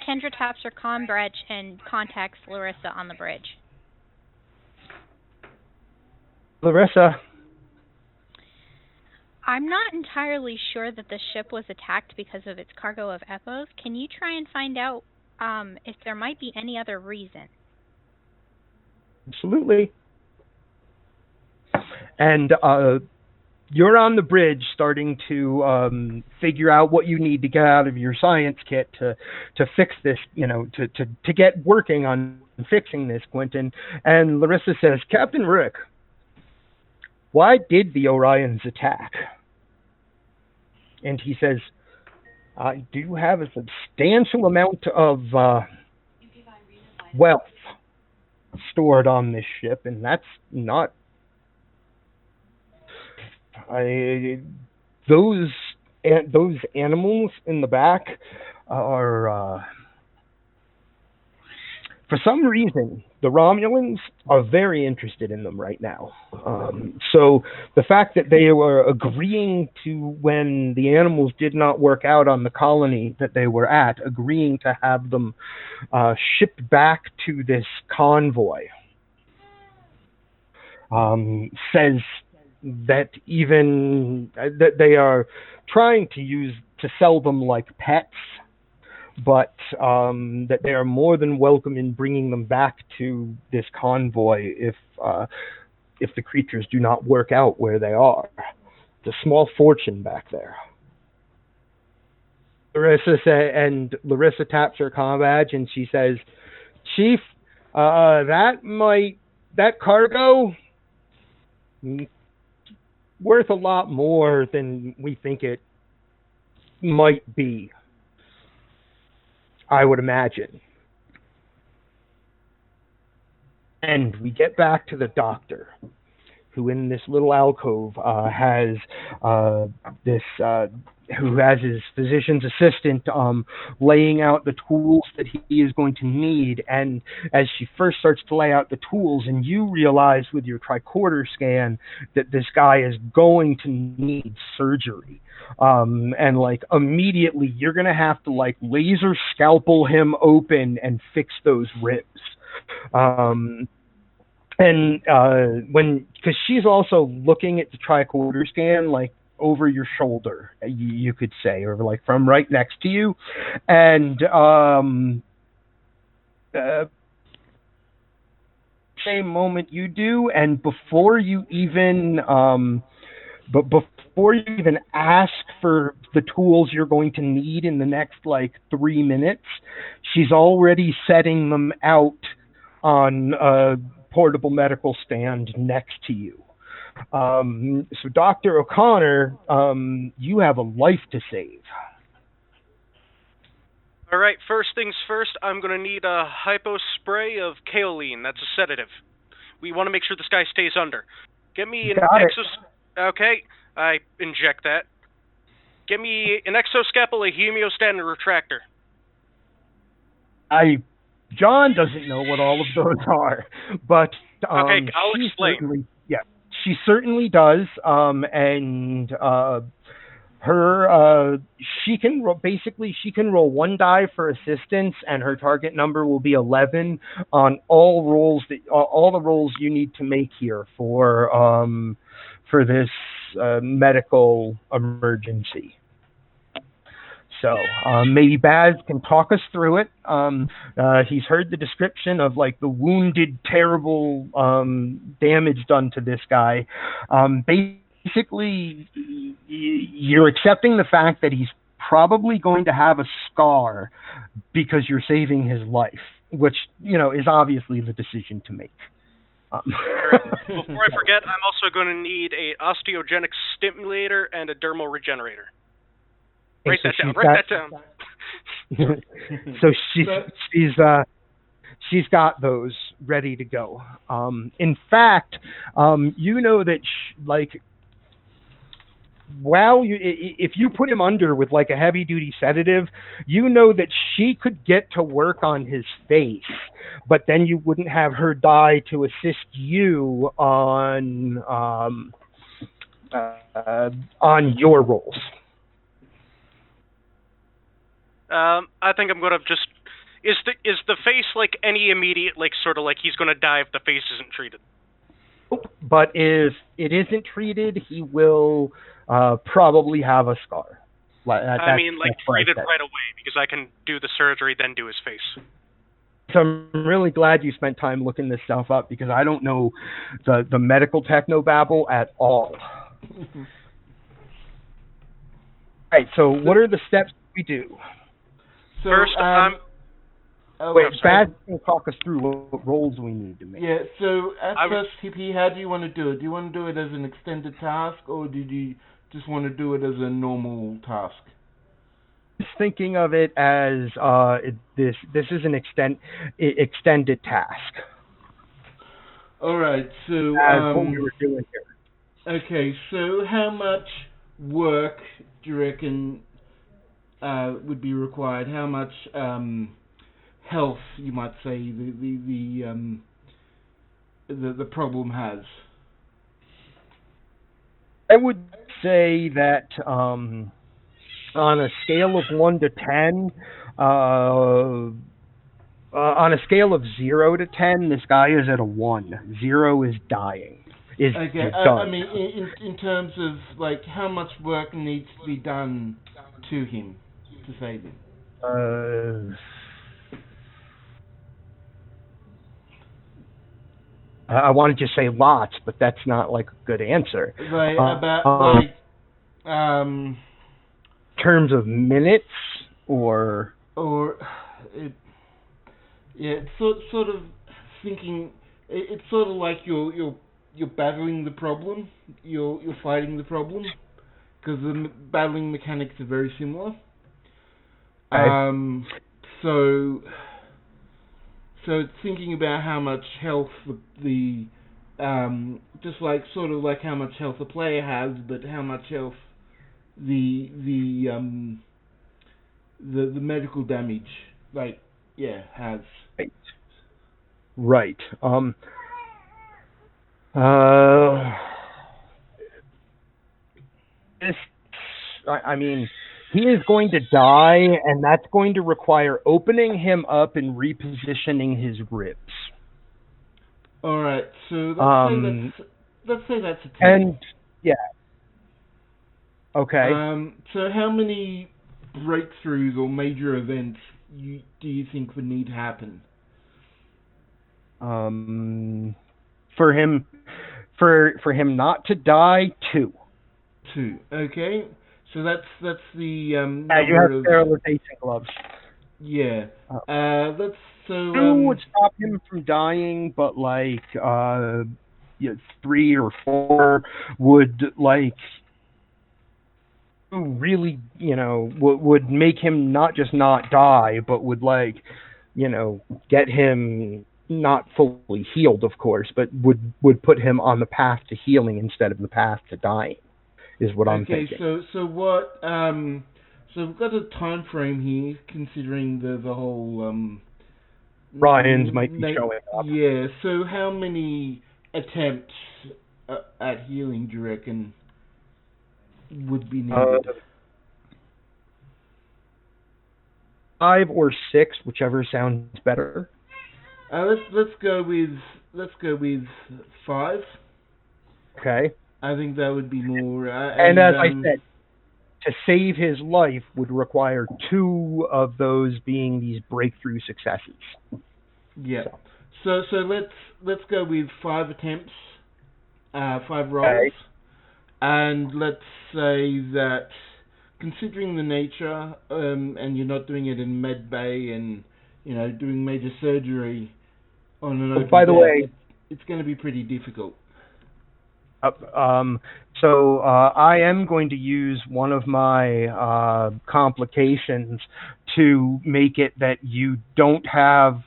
Kendra taps her comm badge and contacts Larissa on the bridge. Larissa. I'm not entirely sure that the ship was attacked because of its cargo of EPOs. Can you try and find out if there might be any other reason? Absolutely. And you're on the bridge starting to figure out what you need to get out of your science kit to fix this, to get working on fixing this, Quentin. And Larissa says, Captain Rurak, why did the Orions attack? And he says, I do have a substantial amount of wealth stored on this ship, and that's not... those animals in the back are, for some reason, the Romulans are very interested in them right now. So the fact that they were agreeing to, when the animals did not work out on the colony that they were at, agreeing to have them shipped back to this convoy, says that even that they are trying to sell them like pets, but that they are more than welcome in bringing them back to this convoy if the creatures do not work out where they are. It's a small fortune back there. Larissa taps her comm badge and she says, Chief, that cargo worth a lot more than we think it might be, I would imagine. And we get back to the doctor, who in this little alcove has his physician's assistant laying out the tools that he is going to need. And as she first starts to lay out the tools, and you realize with your tricorder scan that this guy is going to need surgery. And like immediately you're going to have to like laser scalpel him open and fix those ribs. Because she's also looking at the tricorder scan, like over your shoulder, you could say, or like from right next to you, and same moment you do, and before you even ask for the tools you're going to need in the next like 3 minutes, she's already setting them out on a portable medical stand next to you. So Dr. O'Connor, you have a life to save. All right, first things first, I'm going to need a hypo spray of kaolin. That's a sedative. We want to make sure this guy stays under. Get me an Okay, I inject that. Get me an exoscalpel, a hemostat, and a retractor. John doesn't know what all of those are, but okay, I'll explain. She certainly does, and she can roll one die for assistance, and her target number will be 11 on all the rolls you need to make here for this medical emergency. So maybe Baz can talk us through it. He's heard the description of like the wounded, terrible damage done to this guy. Basically, you're accepting the fact that he's probably going to have a scar because you're saving his life, which is obviously the decision to make. Before I forget, I'm also going to need a osteogenic stimulator and a dermal regenerator. Write that down. So she's got those ready to go. In fact, that if you put him under with like a heavy duty sedative, that she could get to work on his face, but then you wouldn't have her die to assist you on your roles. I think I'm gonna just. Is the face like any immediate sort of he's gonna die if the face isn't treated? But if it isn't treated, he will probably have a scar. Treated right away, because I can do the surgery, then do his face. So I'm really glad you spent time looking this stuff up, because I don't know the medical technobabble at all. All right, so what are the steps we do? So, first, Baz can talk us through what roles we need to make. Yeah, so at first, TP, how do you want to do it? Do you want to do it as an extended task, or do you just want to do it as a normal task? Just thinking of it as this is an extended task. All right, so as what we were doing here. Okay, so how much work do you reckon would be required? How much health, you might say, the problem has? I would say that on a scale of 1 to 10, on a scale of 0 to 10, this guy is at a 1. 0 is dying. Is done. I mean, in terms of how much work needs to be done to him to save him. I wanted to say lots, but that's not a good answer. Terms of minutes, it's sort of thinking. It's sort of like you're battling the problem. You're fighting the problem, because the battling mechanics are very similar. So it's thinking about how much health the just sort of how much health the player has, but how much health the medical damage has. Right. I mean, he is going to die, and that's going to require opening him up and repositioning his ribs. All right, so let's say that's a 10. And yeah. Okay. So how many breakthroughs or major events do you think would need to happen? For him not to die, 2. 2. Okay. So that's the you have sterilization gloves. Yeah. That's so. 2 would stop him from dying, but 3 or 4 would really, would make him not just not die, but would get him not fully healed, of course, but would put him on the path to healing instead of the path to dying. Is what I'm thinking. Okay, so what? So we've got a time frame here, considering the whole. Orions might be showing up. Yeah. So how many attempts at healing do you reckon would be needed? 5 or 6, whichever sounds better. Let's go with 5. Okay. I think that would be more. And as I said, to save his life would require 2 of those being these breakthrough successes. Yeah. So let's go with 5 attempts, 5 rolls, Okay. and let's say that considering the nature, and you're not doing it in med bay and doing major surgery on an open By the deck, way, it's going to be pretty difficult. So I am going to use one of my complications to make it that you don't have,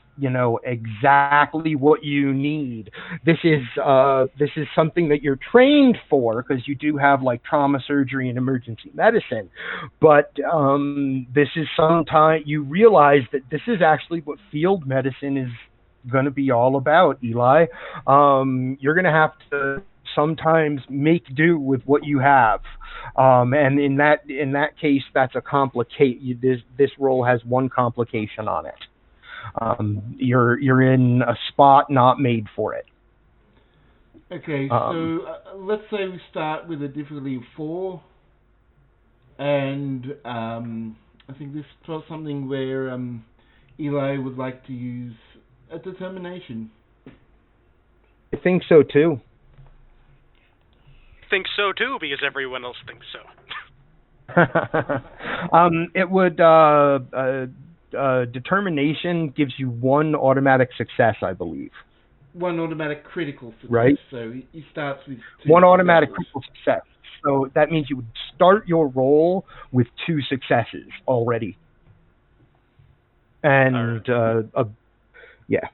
exactly what you need. This is something that you're trained for because you do have like trauma surgery and emergency medicine. But this is sometimes you realize that this is actually what field medicine is going to be all about, Eli. You're going to have to sometimes make do with what you have, and in that case, that's a this role has one complication on it. You're in a spot not made for it. Okay, so let's say we start with a difficulty of 4, and I think this is something where Eli would like to use a determination. I think so too. Think so too, because everyone else thinks so. It would determination gives you 1 automatic success, I believe. 1 automatic critical success. Right. So he starts with 2 1 automatic successes. critical success. So that means you would start your roll with 2 successes already. And yeah.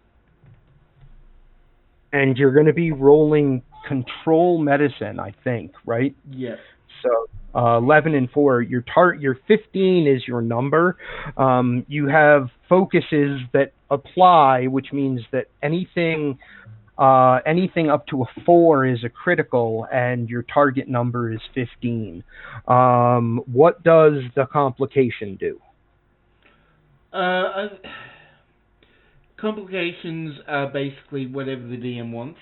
And you're going to be rolling control medicine, I think, right? Yes. So 11 and 4. Your 15 is your number. You have focuses that apply, which means that anything up to a 4 is a critical, and your target number is 15. What does the complication do? Complications are basically whatever the DM wants.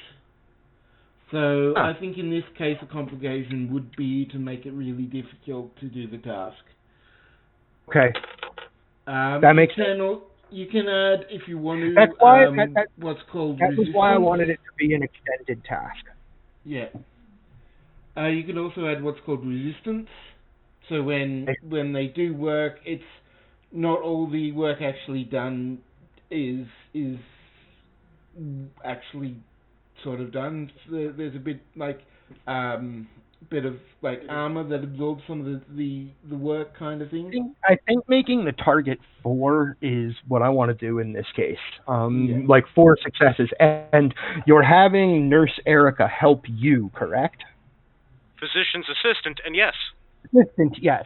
So I think in this case a complication would be to make it really difficult to do the task. Okay. That makes sense. You can add, if you want to, that's why, what's called that resistance. was why I wanted it to be an extended task. Yeah. You can also add what's called resistance. So when they do work, it's not all the work actually done is actually sort of done. There's a bit like bit of like armor that absorbs some of the work kind of thing. I think making the target 4 is what I want to do in this case. Like 4 successes, and you're having Nurse Erica help you, correct? Physician's assistant, and yes. Assistant, yes.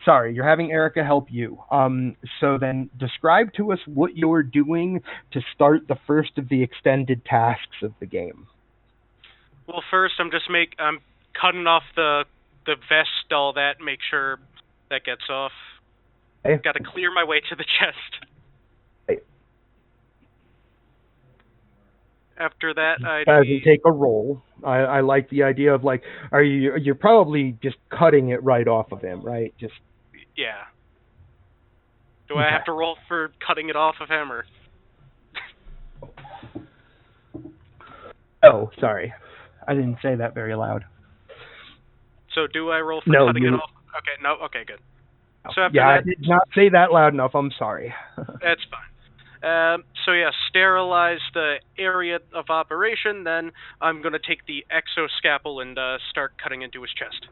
Sorry, you're having Erica help you. So then describe to us what you're doing to start the first of the extended tasks of the game. Well, first I'm cutting off the vest, all that, make sure that gets off. Okay. Got to clear my way to the chest. Okay. After that, doesn't take a roll. I like the idea of like, you're probably just cutting it right off of him, right? Just yeah. Do I have to roll for cutting it off of him, or? Oh, sorry, I didn't say that very loud. So do I roll for cutting it off? Okay, no, okay, good. So after I did not say that loud enough. I'm sorry. That's fine. So yeah, sterilize the area of operation. Then I'm going to take the exoscalpel and start cutting into his chest.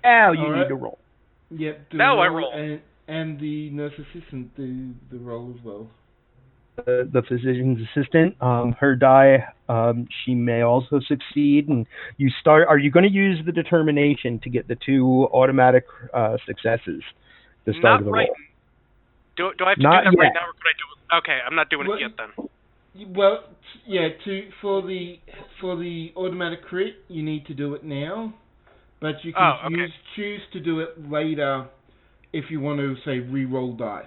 Now you need to roll. Yep. Now I roll. And the nurse assistant do the roll as well. The physician's assistant, her die, she may also succeed. And you start. Are you going to use the determination to get the 2 automatic successes to start the roll? Do I have to do that right now, or could I do it? Okay, I'm not doing it yet then. Well, yeah. For the automatic crit, you need to do it now, but you can choose to do it later if you want to say re-roll dice.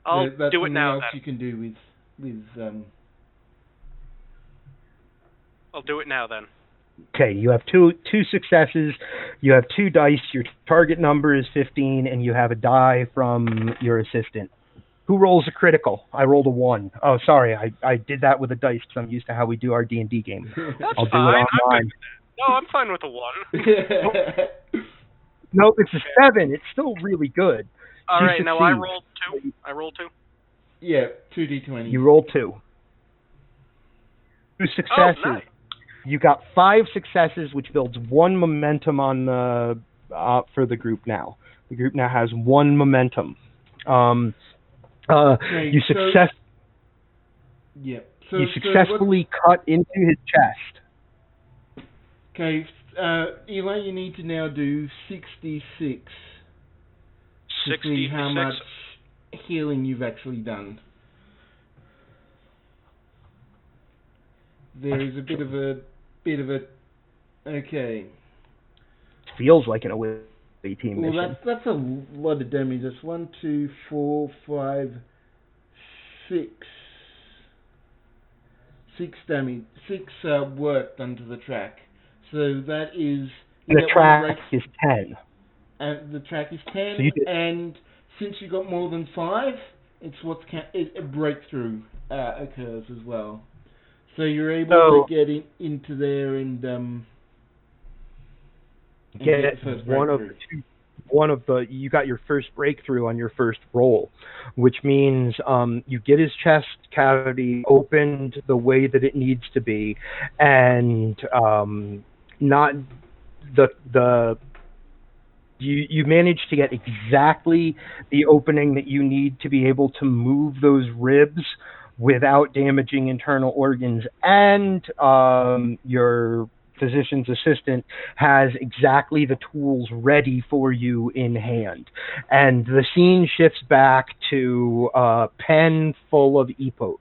I'll that's do it now. Else you can do with I'll do it now then. Okay, you have two successes. You have 2 dice. Your target number is 15, and you have a die from your assistant. Who rolls a critical? I rolled a 1. Oh, sorry, I did that with a dice because I'm used to how we do our D&D game. That's I'll do fine. it I'm good online. with that. No, I'm fine with a 1. No, it's a 7. It's still really good. All She right, now I succeeds. rolled 2. I rolled 2. Yeah, 2d20. You roll 2. 2 successes. Oh, nice. You got 5 successes, which builds 1 momentum on the for the group now. The group now has 1 momentum. You success. Yeah. You successfully cut into his chest. Okay, Eli, you need to now do 66 to see how much healing you've actually done. There is a bit of a okay. Feels like an away team mission. Well, that's a lot of damage. That's 1, 2, 4, 5, 6. 6 damage. 6 work done to the track. So that is the track is 10. And the track is 10. So and since you got more than 5, it's a breakthrough occurs as well. So you're able to get into there and get you got your first breakthrough on your first roll, which means you get his chest cavity opened the way that it needs to be, and not you manage to get exactly the opening that you need to be able to move those ribs without damaging internal organs, and your physician's assistant has exactly the tools ready for you in hand. And the scene shifts back to a pen full of EPOs.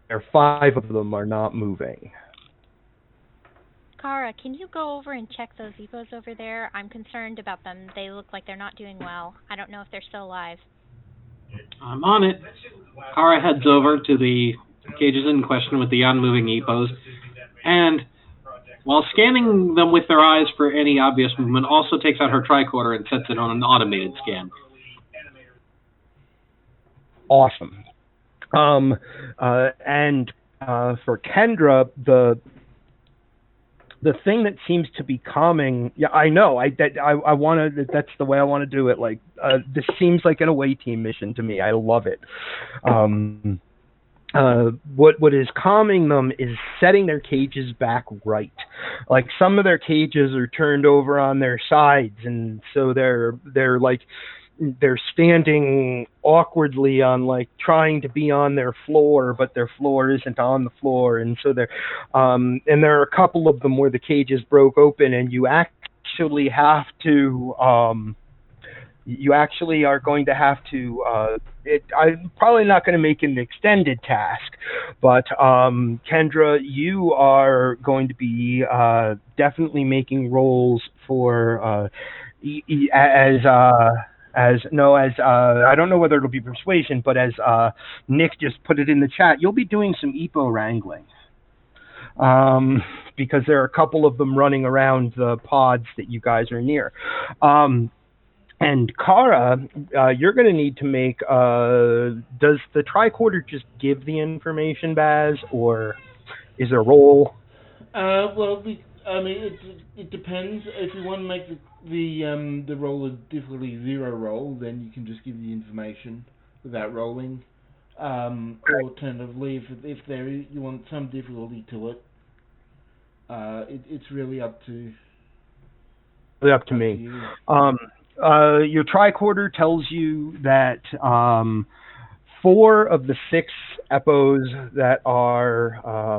There are 5 of them are not moving. Kara, can you go over and check those EPOs over there? I'm concerned about them. They look like they're not doing well. I don't know if they're still alive. I'm on it. Kara heads over to the cages in question with the unmoving EPOs, and while scanning them with their eyes for any obvious movement, also takes out her tricorder and sets it on an automated scan. Awesome. And for Kendra, the thing that seems to be calming, yeah, I know, I want to, that's the way I want to do it. Like, this seems like an away team mission to me. I love it. What is calming them is setting their cages back right. Like, some of their cages are turned over on their sides, and so they're standing awkwardly on, like, trying to be on their floor, but their floor isn't on the floor, and so they're and there are a couple of them where the cages broke open, and you actually have to you actually are going to have to I'm probably not going to make it an extended task, but Kendra, you are going to be definitely making rolls for I don't know whether it'll be persuasion, but as Nick just put it in the chat, you'll be doing some EPO wrangling. Because there are a couple of them running around the pods that you guys are near. And Kara, you're going to need to make, does the tricorder just give the information, Baz, or is there a roll? Well, it depends. If you want to make the roll a difficulty 0 roll, then you can just give the information without rolling. Alternatively, if you want some difficulty to it, it's really up to me. Your tricorder tells you that 4 of the 6 EPOs that are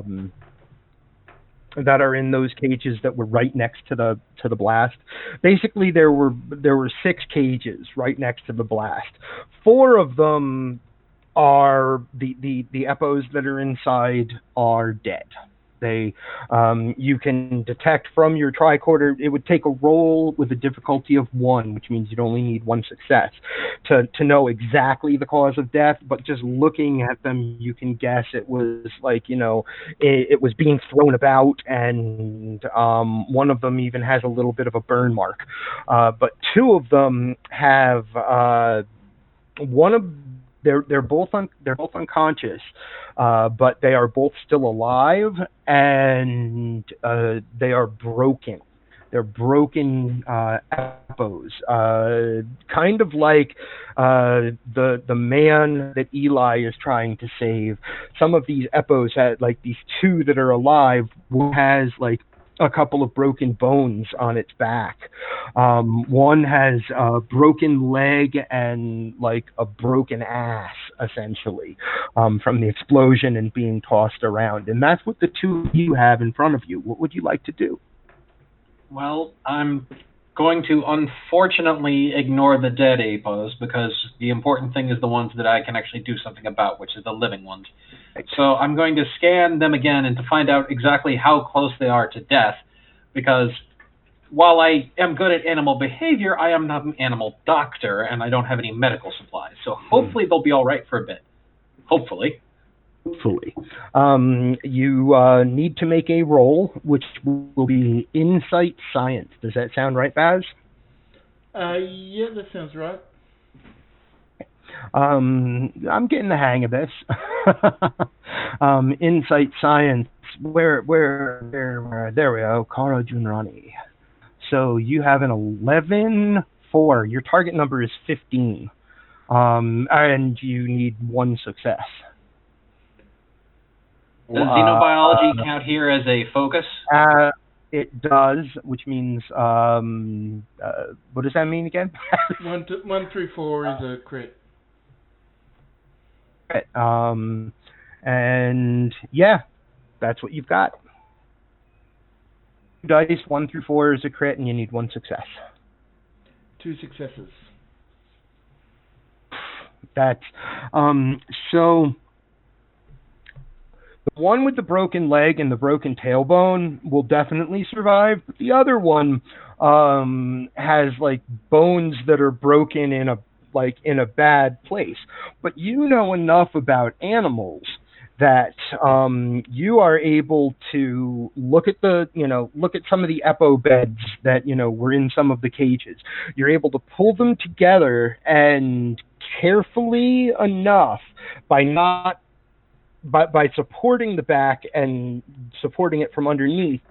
in those cages that were right next to the blast. Basically, there were 6 cages right next to the blast. 4 of them are the EPOs that are inside are dead. You can detect from your tricorder. It would take a roll with a difficulty of 1, which means you'd only need 1 success to know exactly the cause of death. But just looking at them, you can guess it was like, it was being thrown about, and one of them even has a little bit of a burn mark. But 2 of them have one of they're both unconscious, but they are both still alive, and they are broken. They're broken epos, kind of like the man that Eli is trying to save. Some of these epos had, like, these 2 that are alive, one has like a couple of broken bones on its back. One has a broken leg and like a broken ass, essentially, from the explosion and being tossed around. And that's what the 2 of you have in front of you. What would you like to do? Well, I'm going to unfortunately ignore the dead APOs, because the important thing is the ones that I can actually do something about, which is the living ones. So I'm going to scan them again and to find out exactly how close they are to death, because while I am good at animal behavior, I am not an animal doctor, and I don't have any medical supplies. So hopefully they'll be all right for a bit. Hopefully. You need to make a roll, which will be Insight Science. Does that sound right, Baz? Yeah, that sounds right. I'm getting the hang of this. Insight Science. Where? There we go. Kara Junrani. So you have an 11-4. Your target number is 15, and you need 1 success. Does xenobiology count here as a focus? It does, which means what does that mean again? 1 through 4 is a crit. And yeah, that's what you've got. 2 dice, 1 through 4 is a crit, and you need 1 success. 2 successes. That's so. The one with the broken leg and the broken tailbone will definitely survive, but the other one has like bones that are broken in a bad place. But you know enough about animals that you are able to look at some of the epo beds that were in some of the cages. You're able to pull them together and carefully enough by supporting the back and supporting it from underneath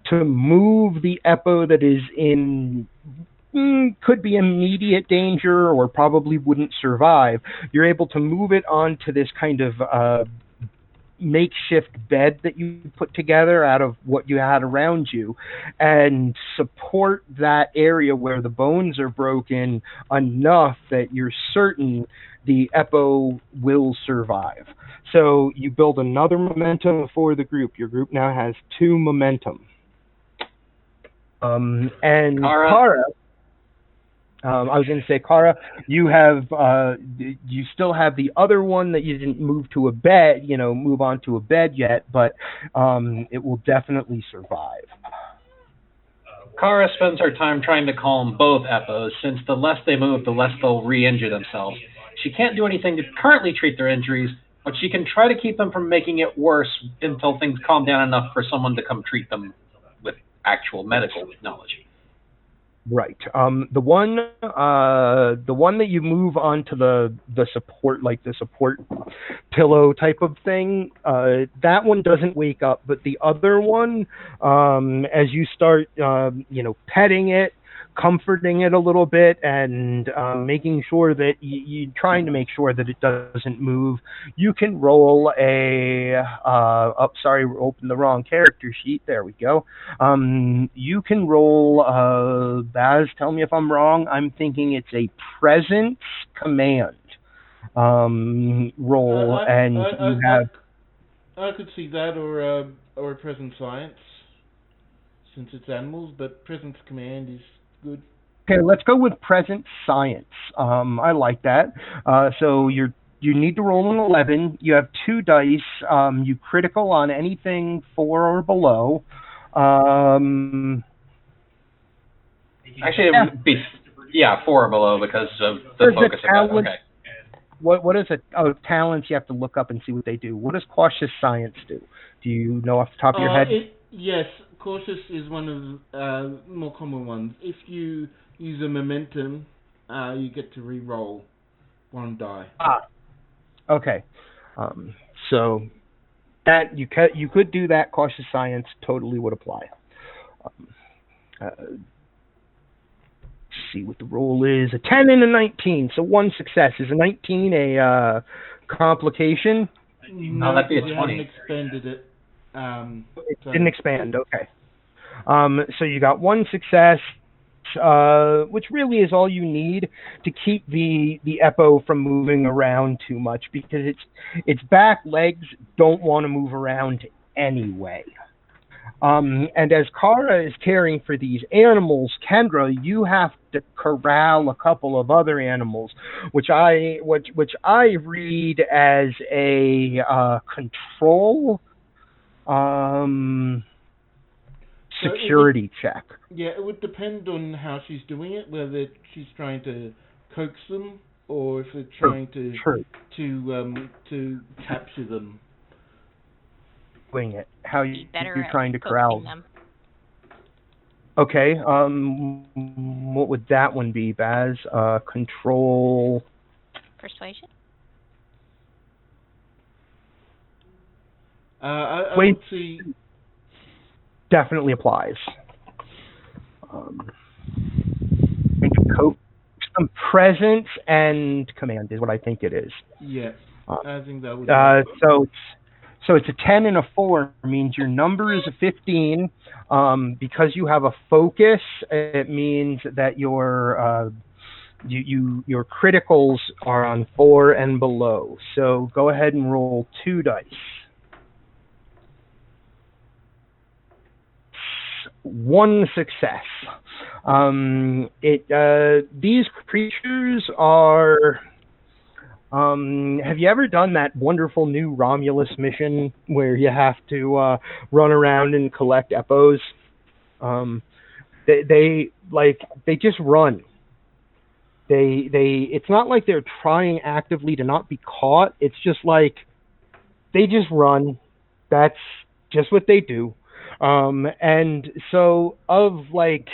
to move the epo that is in could be immediate danger or probably wouldn't survive. You're able to move it onto this kind of makeshift bed that you put together out of what you had around you and support that area where the bones are broken enough that you're certain the EPO will survive. So you build another momentum for the group. Your group now has 2 momentum. And Kara, I was going to say, Kara, you still have the other one that you didn't move to a bed, move on to a bed yet, but it will definitely survive. Kara spends her time trying to calm both EPOs, since the less they move, the less they'll re-injure themselves. She can't do anything to currently treat their injuries, but she can try to keep them from making it worse until things calm down enough for someone to come treat them with actual medical knowledge. Right. The one that you move onto the support, like the support pillow type of thing, that one doesn't wake up, but the other one, as you start, petting it, comforting it a little bit, and making sure that you're trying to make sure that it doesn't move, you can roll opened the wrong character sheet. There we go. You can roll, Baz, tell me if I'm wrong, I'm thinking it's a presence command roll, I could see that, or a present science, since it's animals, but presence command is good. Okay, let's go with present science. I like that. So you're You need to roll an 11. You have 2 dice. You critical on anything 4 or below. Actually, it would be 4 or below because of the focus effect. Okay. What is it? Oh, talents. You have to look up and see what they do. What does cautious science do? Do you know off the top of your head? Yes, cautious is one of the more common ones. If you use a momentum, you get to re-roll 1 die. Okay. So that you could do that. Cautious science totally would apply. See what the roll is. A 10 and a 19, so 1 success. Is a 19 a complication? No, that'd be a 20. Haven't expanded it. It didn't expand, okay. So you got 1 success, which really is all you need to keep the Eppo from moving around too much, because its back legs don't want to move around anyway. And as Kara is caring for these animals, Kendra, you have to corral a couple of other animals, which I read as a control security check. Yeah, it would depend on how she's doing it, whether she's trying to coax them or if they're trying to capture them. It. How you're trying to corral them. Okay. What would that one be, Baz? Control. Persuasion. I would see. Definitely applies. Coax some presence and command is what I think it is. Yes, I think that would. So it's a 10 and a 4, means your number is a 15. Because you have a focus, it means that your criticals are on 4 and below. So go ahead and roll 2 dice. 1 success. These creatures are. Have you ever done that wonderful new Romulus mission where you have to run around and collect Eppos? They just run. It's not like they're trying actively to not be caught. It's just like they just run. That's just what they do. And so of like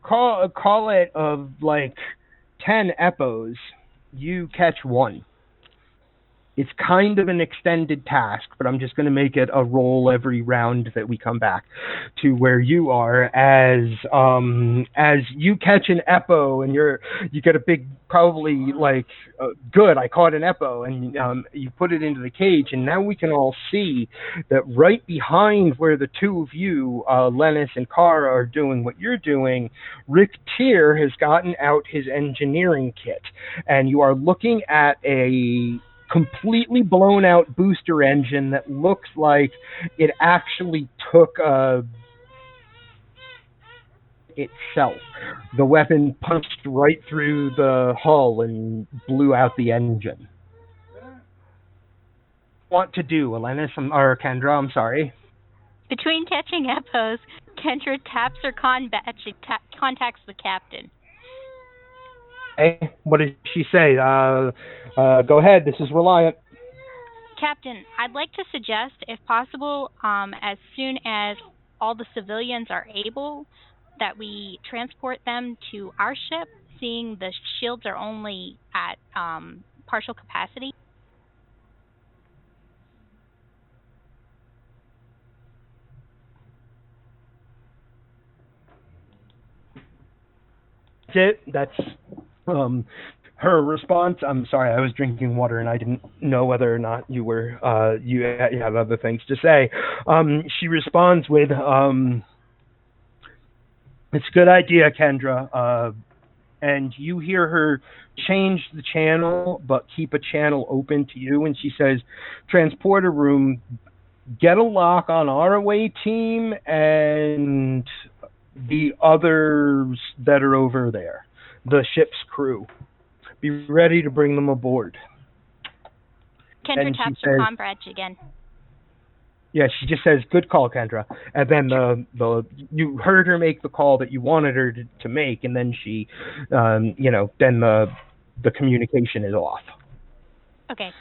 call it of like 10 Eppos, you catch 1. It's kind of an extended task, but I'm just going to make it a roll every round that we come back to where you are as you catch an Eppo and you get a big, probably like good, I caught an Eppo, and you put it into the cage, and now we can all see that right behind where the two of you, Lennis and Kara, are doing what you're doing, Rick Tier has gotten out his engineering kit, and you are looking at a completely blown out booster engine that looks like it actually took itself. The weapon punched right through the hull and blew out the engine. What to do, Elenis, or Kendra, I'm sorry. Between catching Eppos, Kendra taps her contacts the captain. Hey, what did she say? Go ahead, this is Reliant. Captain, I'd like to suggest, if possible, as soon as all the civilians are able, that we transport them to our ship, seeing the shields are only at partial capacity. That's her response. I'm sorry, I was drinking water and I didn't know whether or not you were you have other things to say. She responds with, "It's a good idea, Kendra." And you hear her change the channel, but keep a channel open to you. And she says, "Transporter room, get a lock on our away team and the others that are over there, the ship's crew. Be ready to bring them aboard." Kendra and she taps says, her comm badge again. yeah, she just says, "Good call, Kendra." And then you heard her make the call that you wanted her to make, and then she, then the communication is off. Okay.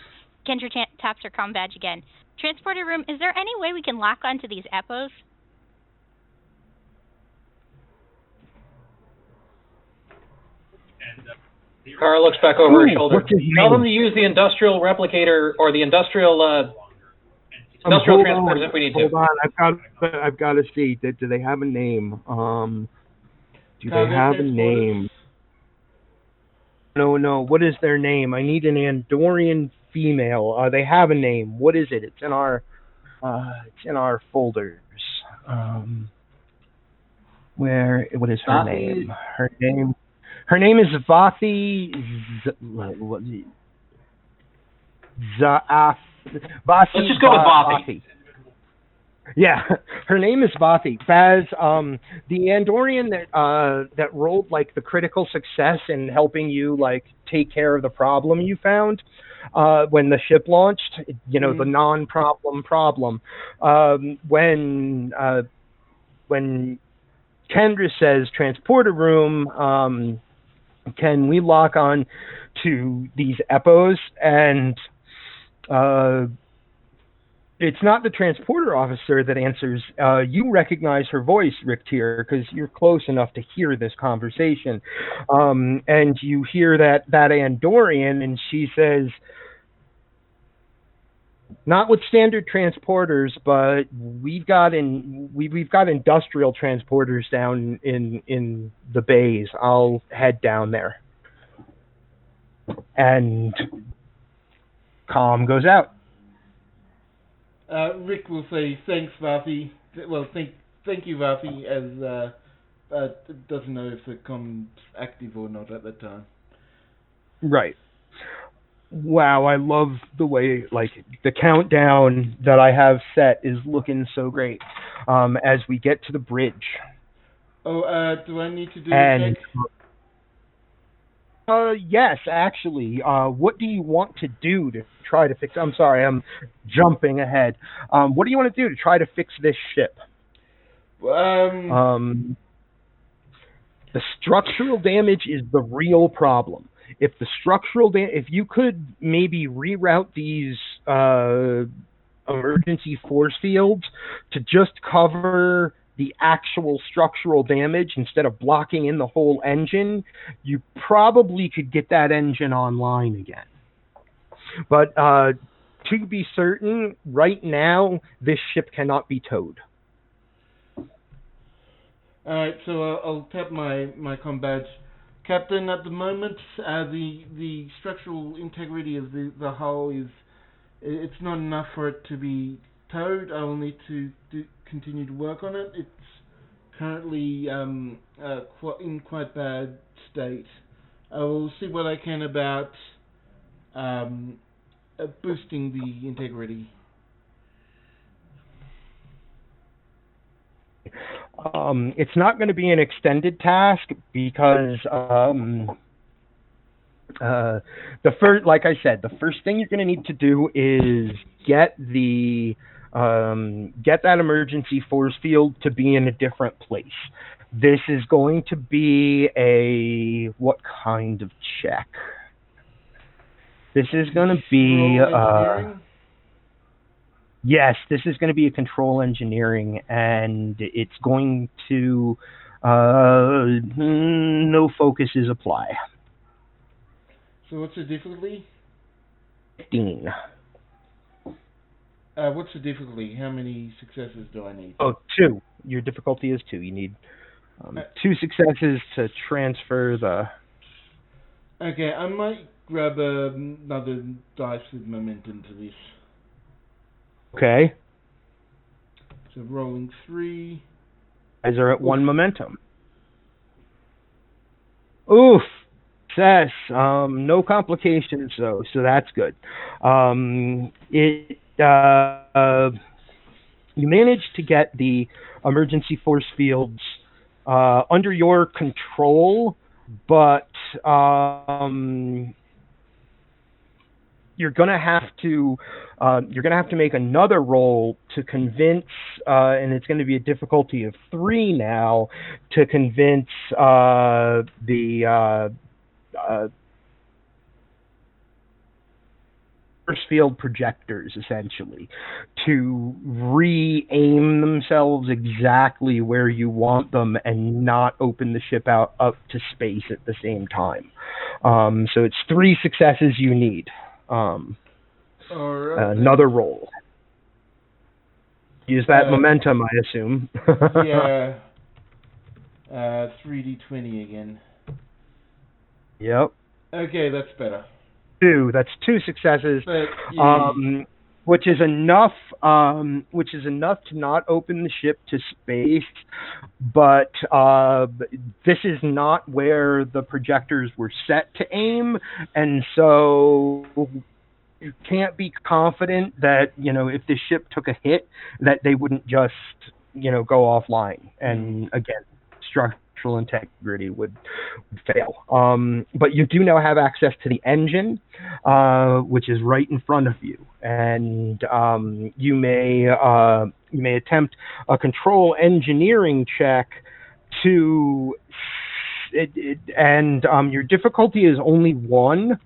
Kendra taps her comm badge again. Transporter room, is there any way we can lock onto these EPOs? Kara looks back over her Ooh, shoulder. what's his Tell them name? to use the industrial replicator or the industrial Hold transporters if we need hold to. on. I've got to see. Do they have a name? Do they Cargo have a transporters? name? No. What is their name? I need an Andorian female. They have a name. What is it? It's in our folders. What is her Vathi? name? Her name is Vathi Zaaf. Let's just go with Vathi. Yeah, her name is Vathi. Baz, the Andorian that rolled like the critical success in helping you like take care of the problem you found when the ship launched. The non-problem problem. When Kendra says transporter room, can we lock on to these EPOs? And it's not the transporter officer that answers. You recognize her voice, Rick Tier, because you're close enough to hear this conversation. And you hear that Andorian, and she says, not with standard transporters, but we've got industrial transporters down in the bays. I'll head down there. And comm goes out. Rick will say, thanks, Vathi. Well, thank you, Vathi, as doesn't know if the comm's active or not at that time. Right. Wow, I love the way, like, the countdown that I have set is looking so great as we get to the bridge. Oh, do I need to do a check? Yes, actually. What do you want to do to try to fix... I'm sorry, I'm jumping ahead. What do you want to do to try to fix this ship? The structural damage is the real problem. If the if you could maybe reroute these emergency force fields to just cover the actual structural damage instead of blocking in the whole engine, you probably could get that engine online again. But to be certain, right now, this ship cannot be towed. Alright, so I'll tap my comm badge. Captain, at the moment, the structural integrity of the hull it's not enough for it to be towed. I will need to continue to work on it. It's currently in quite bad state. I will see what I can about boosting the integrity. It's not going to be an extended task because like I said, the first thing you're going to need to do is get that emergency force field to be in a different place. This is going to be what kind of check? This is going to be yes, this is going to be a control engineering, and it's going to no focuses apply. So what's the difficulty? 15. What's the difficulty? How many successes do I need? Oh, 2. Your difficulty is 2. You need 2 successes to transfer the... Okay, I might grab another dice with momentum to this. Okay. So rolling 3. Guys are at 1 momentum. Oof. Success. No complications though, so that's good. You managed to get the emergency force fields under your control, but you're gonna have to make another roll to convince, and it's going to be a difficulty of 3 now to convince the force field projectors, essentially, to re-aim themselves exactly where you want them and not open the ship out up to space at the same time. So it's 3 successes you need. All right, another roll. Use that momentum, I assume. Yeah. 3d20 again. Yep. Okay, that's better. 2. That's 2 successes. But, yeah. Which is enough. Which is enough to not open the ship to space, but this is not where the projectors were set to aim, and so you can't be confident that, if the ship took a hit, that they wouldn't just, go offline. And again, structural integrity would fail. But you do now have access to the engine, which is right in front of you, and you may attempt a control engineering check to. Your difficulty is only 1,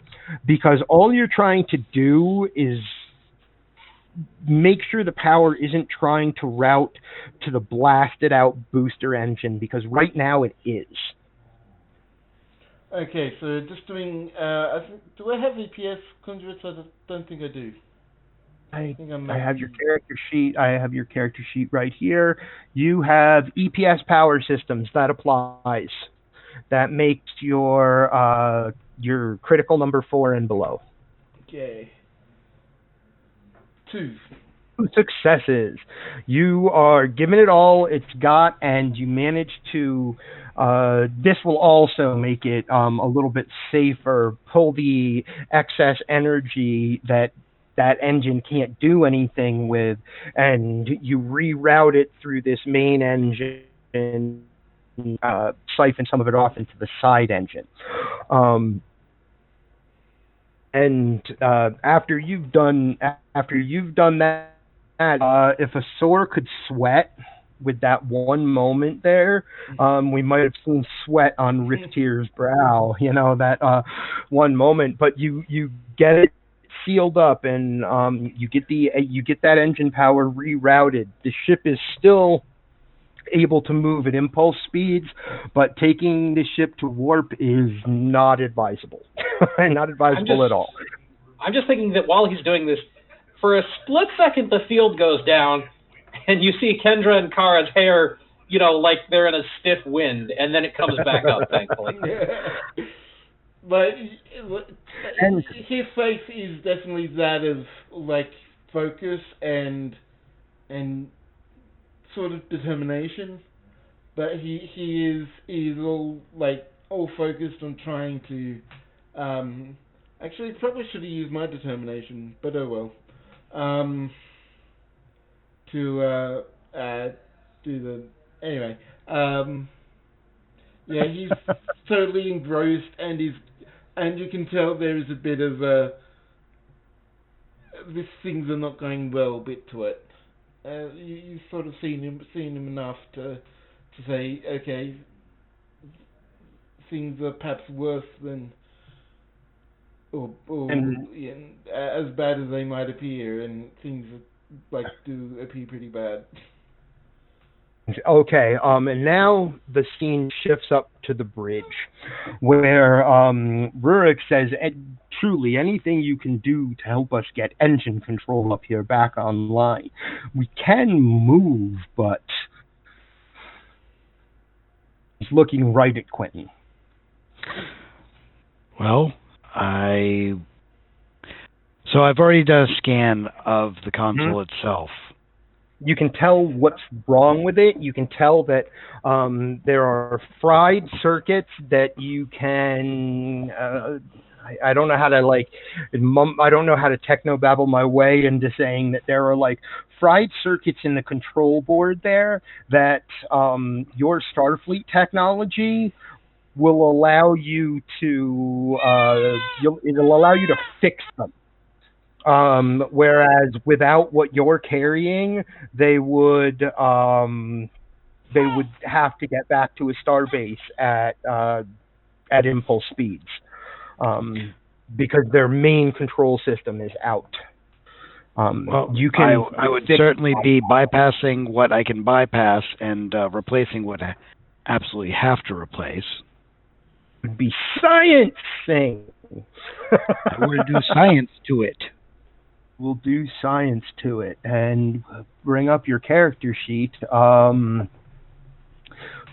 because all you're trying to do is make sure the power isn't trying to route to the blasted out booster engine, because right now it is. Okay, so just doing. Do I have EPS conduits? I don't think I do. I have your character sheet. I have your character sheet right here. You have EPS power systems. That applies. That makes your critical number 4 and below. Okay. 2 successes. You are giving it all it's got, and you manage to. This will also make it a little bit safer. Pull the excess energy that engine can't do anything with, and you reroute it through this main engine. Siphon some of it off into the side engine. After you've done that, if a soar could sweat with that one moment there, we might have seen sweat on Riftier's brow. That one moment. But you get it sealed up, and you get that engine power rerouted. The ship is still able to move at impulse speeds, but taking the ship to warp is not advisable. Not advisable at all. I'm just thinking that while he's doing this, for a split second the field goes down, and you see Kendra and Kara's hair, like they're in a stiff wind, and then it comes back up, thankfully. Yeah. But his face is definitely that of, focus and sort of determination, but he is all focused on trying to. Actually, probably should have used my determination, but oh well. To do the anyway. Yeah, he's totally engrossed, and you can tell there is a bit of this things are not going well bit to it. You've sort of seen him enough to say, okay, things are perhaps worse than, or as bad as they might appear, and things do appear pretty bad. Okay, and now the scene shifts up to the bridge, where Rurak says, truly, anything you can do to help us get engine control up here back online. We can move, but... He's looking right at Quentin. Well, I've already done a scan of the console itself. You can tell what's wrong with it. You can tell that there are fried circuits that you can. I don't know how to I don't know how to technobabble my way into saying that there are fried circuits in the control board there that your Starfleet technology will allow you to. It'll allow you to fix them. Whereas without what you're carrying, they would have to get back to a star base at impulse speeds, because their main control system is out. Well, You can I would certainly be bypassing what I can bypass and replacing what I absolutely have to replace. be science thing. We'll do science to it. We'll do science to it and bring up your character sheet.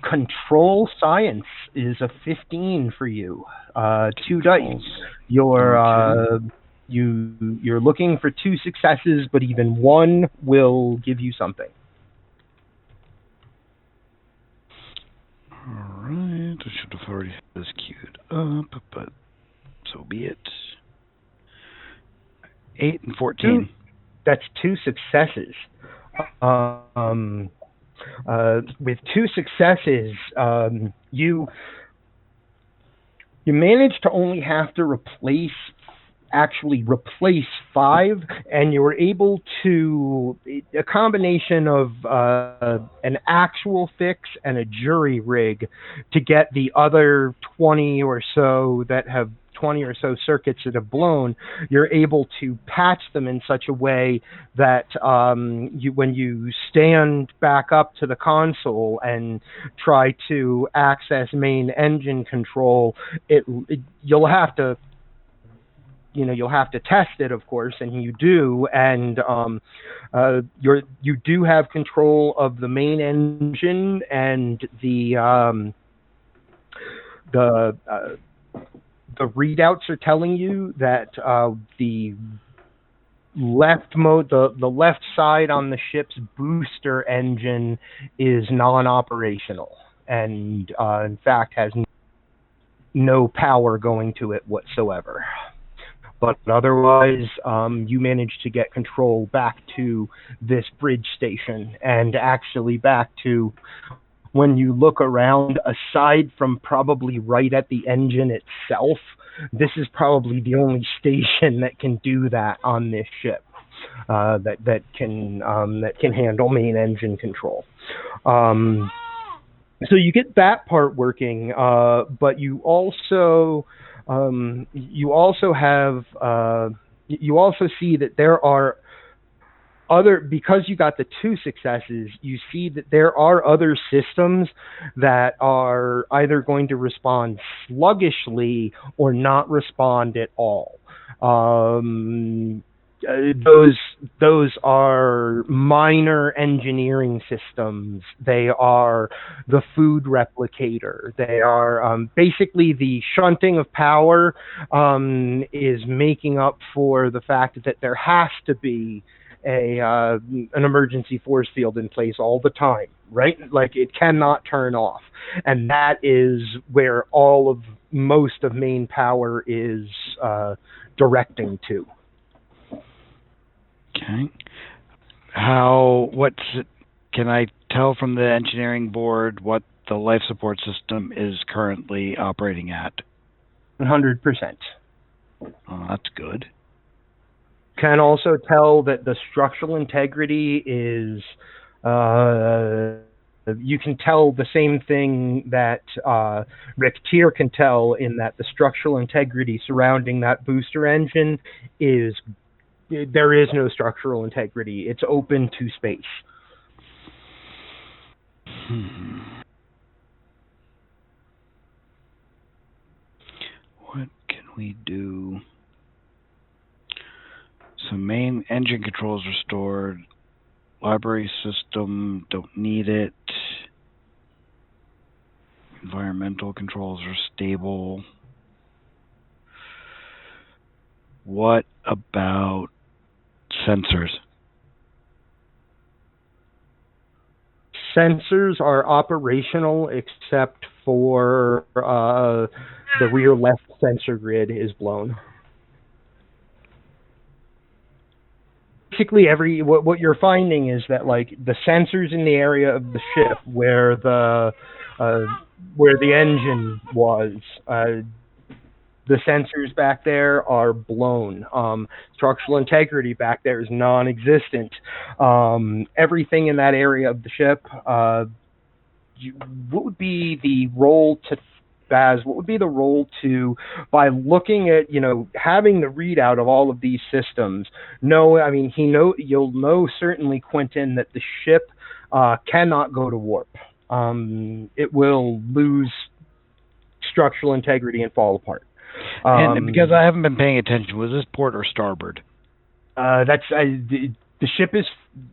Control science is a 15 for you. 2 dice. You're looking for 2 successes, but even 1 will give you something. Alright, I should have already had this queued up, but so be it. 8 and 14. That's 2 successes. With 2 successes, you manage to only have to replace 5, and you were able to, a combination of an actual fix and a jury rig, to get the other 20 or so circuits that have blown. You're able to patch them in such a way that when you stand back up to the console and try to access main engine control, you'll have to test it, of course, and you do, and you do have control of the main engine, and the readouts are telling you that the left side on the ship's booster engine is non-operational, and in fact has no power going to it whatsoever. But otherwise, you managed to get control back to this bridge station, and actually back to, when you look around, aside from probably right at the engine itself, this is probably the only station that can do that on this ship, that can handle main engine control. So you get that part working, but you also see that there are because you got the 2 successes, you see that there are other systems that are either going to respond sluggishly or not respond at all. Those are minor engineering systems. They are the food replicator. They are basically the shunting of power is making up for the fact that there has to be an emergency force field in place all the time, right? Like, it cannot turn off, and that is where most of main power is directing to. Okay. Can I tell from the engineering board what the life support system is currently operating at? 100%. Oh, that's good. Can also tell that the structural integrity is, you can tell the same thing that Rick Tier can tell, in that the structural integrity surrounding that booster engine there is no structural integrity. It's open to space. What can we do? So main engine controls restored. Library system, don't need it. Environmental controls are stable. What about sensors? Sensors are operational except for the rear left sensor grid is blown. Basically, what you're finding is that, like, the sensors in the area of the ship where the engine was, The sensors back there are blown. Structural integrity back there is non-existent. Everything in that area of the ship. What would be the role to Baz? What would be the role to, by looking at, having the readout of all of these systems? You'll know certainly, Quentin, that the ship cannot go to warp. It will lose structural integrity and fall apart. And because I haven't been paying attention, was this port or starboard? The ship is.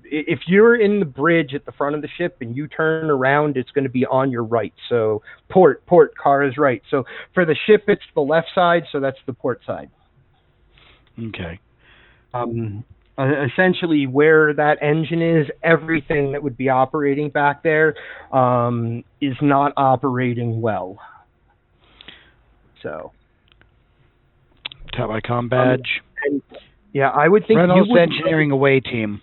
If you're in the bridge at the front of the ship and you turn around, it's going to be on your right. So port, car is right. So for the ship, it's the left side. So that's the port side. Okay. Essentially, where that engine is, everything that would be operating back there is not operating well. So. Tap my comm badge. Yeah, I would think Reynolds Engineering away team.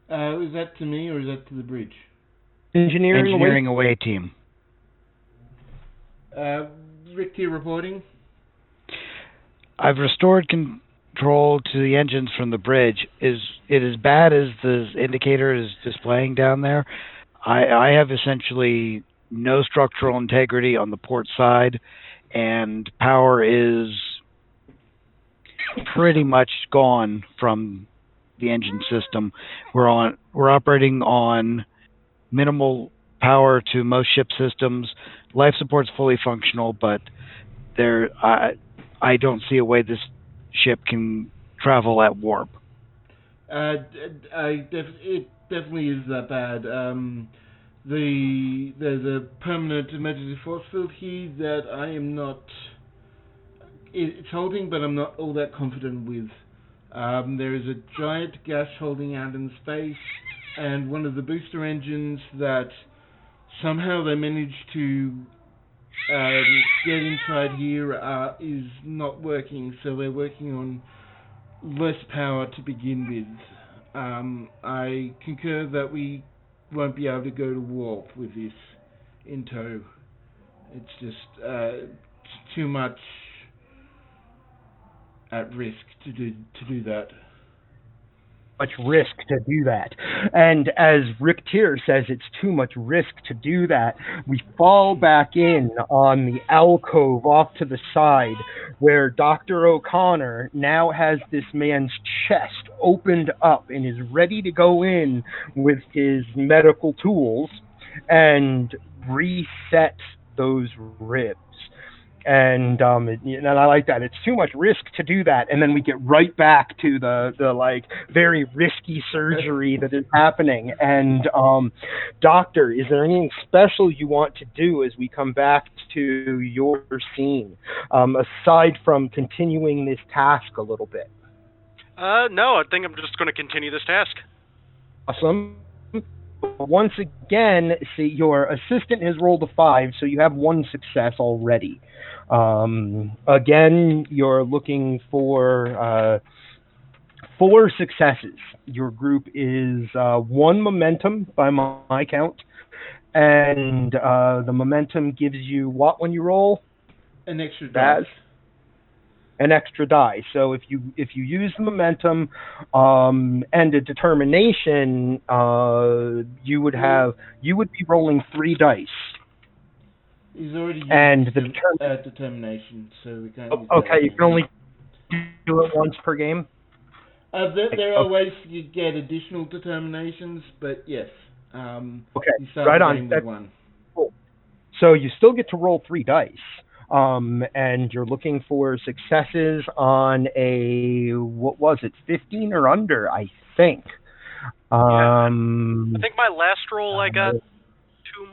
Is that to me or is that to the bridge? Engineering away team. Rick here reporting. I've restored control to the engines from the bridge. Is it as bad as the indicator is displaying down there? I have essentially no structural integrity on the port side, and power is pretty much gone from the engine system. We're operating on minimal power to most ship systems. Life support's fully functional, but I don't see a way this ship can travel at warp. It definitely is that bad. There's a permanent emergency force field here that I am not. It's holding, but I'm not all that confident with. There is a giant gas holding out in space, and one of the booster engines that somehow they managed to get inside here is not working, so we're working on less power to begin with. I concur that we won't be able to go to warp with this in tow. It's just too much at risk to do that. Much risk to do that. And as Rick Tier says, it's too much risk to do that. We fall back in on the alcove off to the side where Dr. O'Connor now has this man's chest opened up and is ready to go in with his medical tools and reset those ribs. And I like that. It's too much risk to do that, and then we get right back to the like very risky surgery that is happening. And Doctor, is there anything special you want to do as we come back to your scene, aside from continuing this task a little bit? No, I think I'm just going to continue this task. Awesome. Once again, see, your assistant has rolled a 5, so you have one success already. Again, you're looking for 4 successes. Your group is 1 momentum by my count, and the momentum gives you what when you roll? An extra die. An extra die. So if you use the momentum and a determination, you would be rolling 3 dice. He's already used and the determination, so we can't. Okay, you can only do it once per game. There are ways you get additional determinations, but yes. Okay, right on. That's one. Cool. So you still get to roll 3 dice. And you're looking for successes on a, what was it, 15 or under, I think. I think my last roll I got 2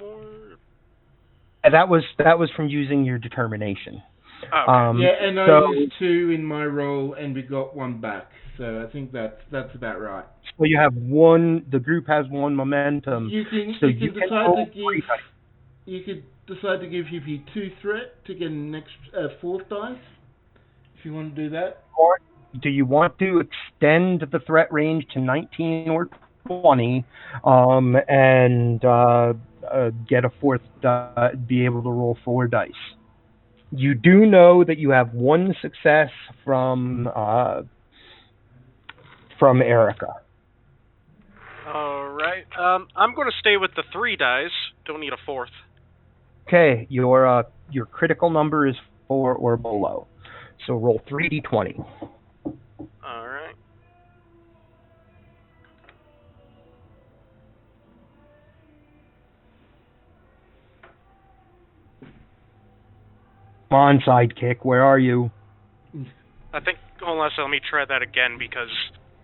more. That was from using your determination. Okay. And I used 2 in my roll, and we got 1 back. So I think that's about right. So you have 1. The group has 1 momentum. You can decide to give Hippie 2 threat to get an extra 4th dice, if you want to do that. Or do you want to extend the threat range to 19 or 20, and get a fourth, be able to roll 4 dice. You do know that you have 1 success from Erica. All right. I'm going to stay with the 3 dice. Don't need a fourth. Okay, your critical number is 4 or below. So roll 3d20. All right. Come on, sidekick, where are you? I think, hold on, so let me try that again because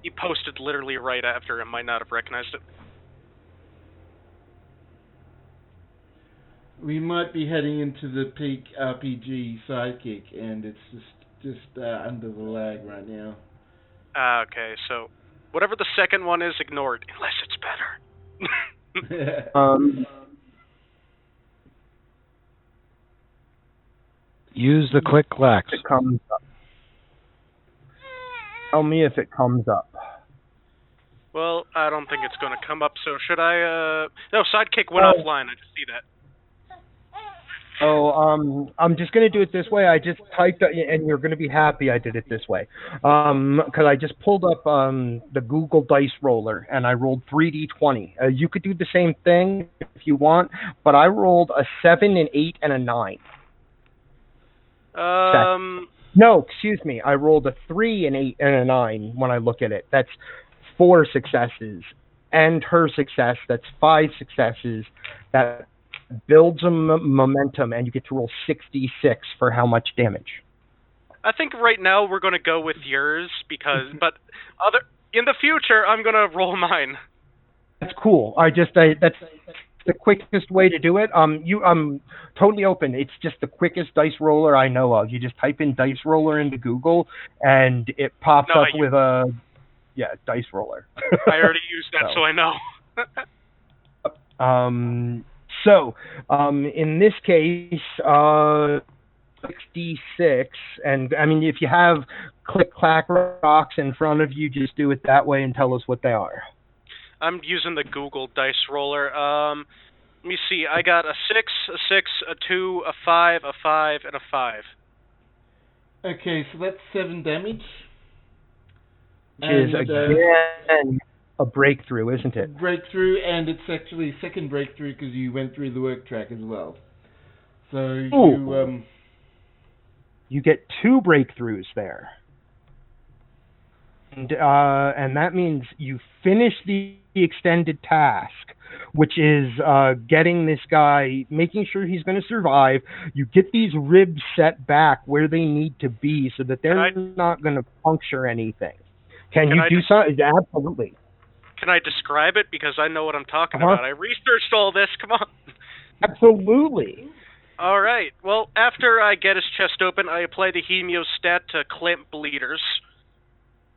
he posted literally right after and might not have recognized it. We might be heading into the peak RPG sidekick, and it's just under the lag right now. Okay, so whatever the second one is, ignore it, unless it's better. Use the quick lax. It comes up. Tell me if it comes up. Well, I don't think it's going to come up, so should I, no, sidekick went offline, I just see that. Oh, I'm just going to do it this way. I just typed, and you're going to be happy I did it this way. Because I just pulled up the Google Dice Roller, and I rolled 3d20. You could do the same thing if you want, but I rolled a 7, an 8, and a 9. No, excuse me. I rolled a 3, an 8, and a 9 when I look at it. That's 4 successes. And her success, that's 5 successes. That builds a momentum, and you get to roll 66 for how much damage. I think right now we're going to go with yours, because, but in the future, I'm going to roll mine. That's cool. That's the quickest way to do it. I'm totally open. It's just the quickest dice roller I know of. You just type in dice roller into Google, and it pops up with a dice roller. I already used that, so I know. So in this case, 66, and I mean, if you have click-clack rocks in front of you, just do it that way and tell us what they are. I'm using the Google Dice Roller. Let me see. I got a 6, a 6, a 2, a 5, a 5, and a 5. Okay, so that's 7 damage. Which is, again, a breakthrough, isn't it? Breakthrough, and it's actually a second breakthrough because you went through the work track as well. So you get 2 breakthroughs there. And that means you finish the extended task, which is getting this guy, making sure he's going to survive. You get these ribs set back where they need to be so that they're not going to puncture anything. Can you do something? Absolutely. Can I describe it? Because I know what I'm talking about. I researched all this. Come on. Absolutely. All right. Well, after I get his chest open, I apply the hemiostat to clamp bleeders.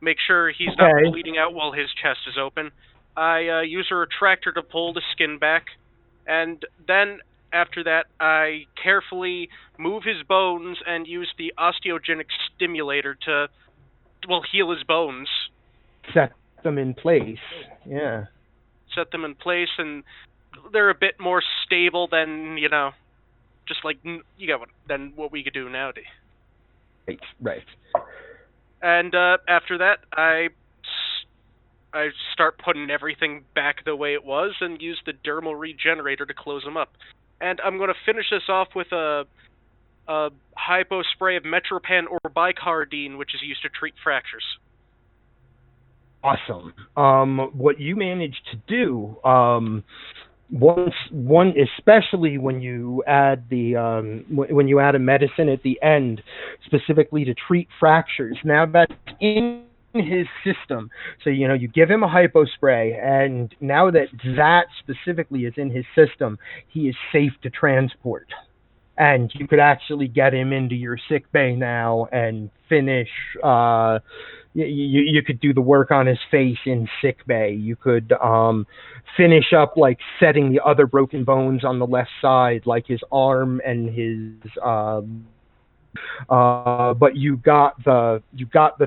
Make sure he's not bleeding out while his chest is open. I use a retractor to pull the skin back. And then, after that, I carefully move his bones and use the osteogenic stimulator to, heal his bones. Set them in place. Yeah. Set them in place, and they're a bit more stable than, just like, than what we could do nowadays. Right. And after that, I start putting everything back the way it was and use the dermal regenerator to close them up. And I'm going to finish this off with a hypo spray of Metropan or bicardine, which is used to treat fractures. Awesome. What you managed to do, especially when you add a medicine at the end, specifically to treat fractures. Now that's in his system, so you give him a hypo spray, and now that specifically is in his system, he is safe to transport. And you could actually get him into your sick bay now and finish. You could do the work on his face in sick bay. You could finish up setting the other broken bones on the left side, like his arm and his But you got the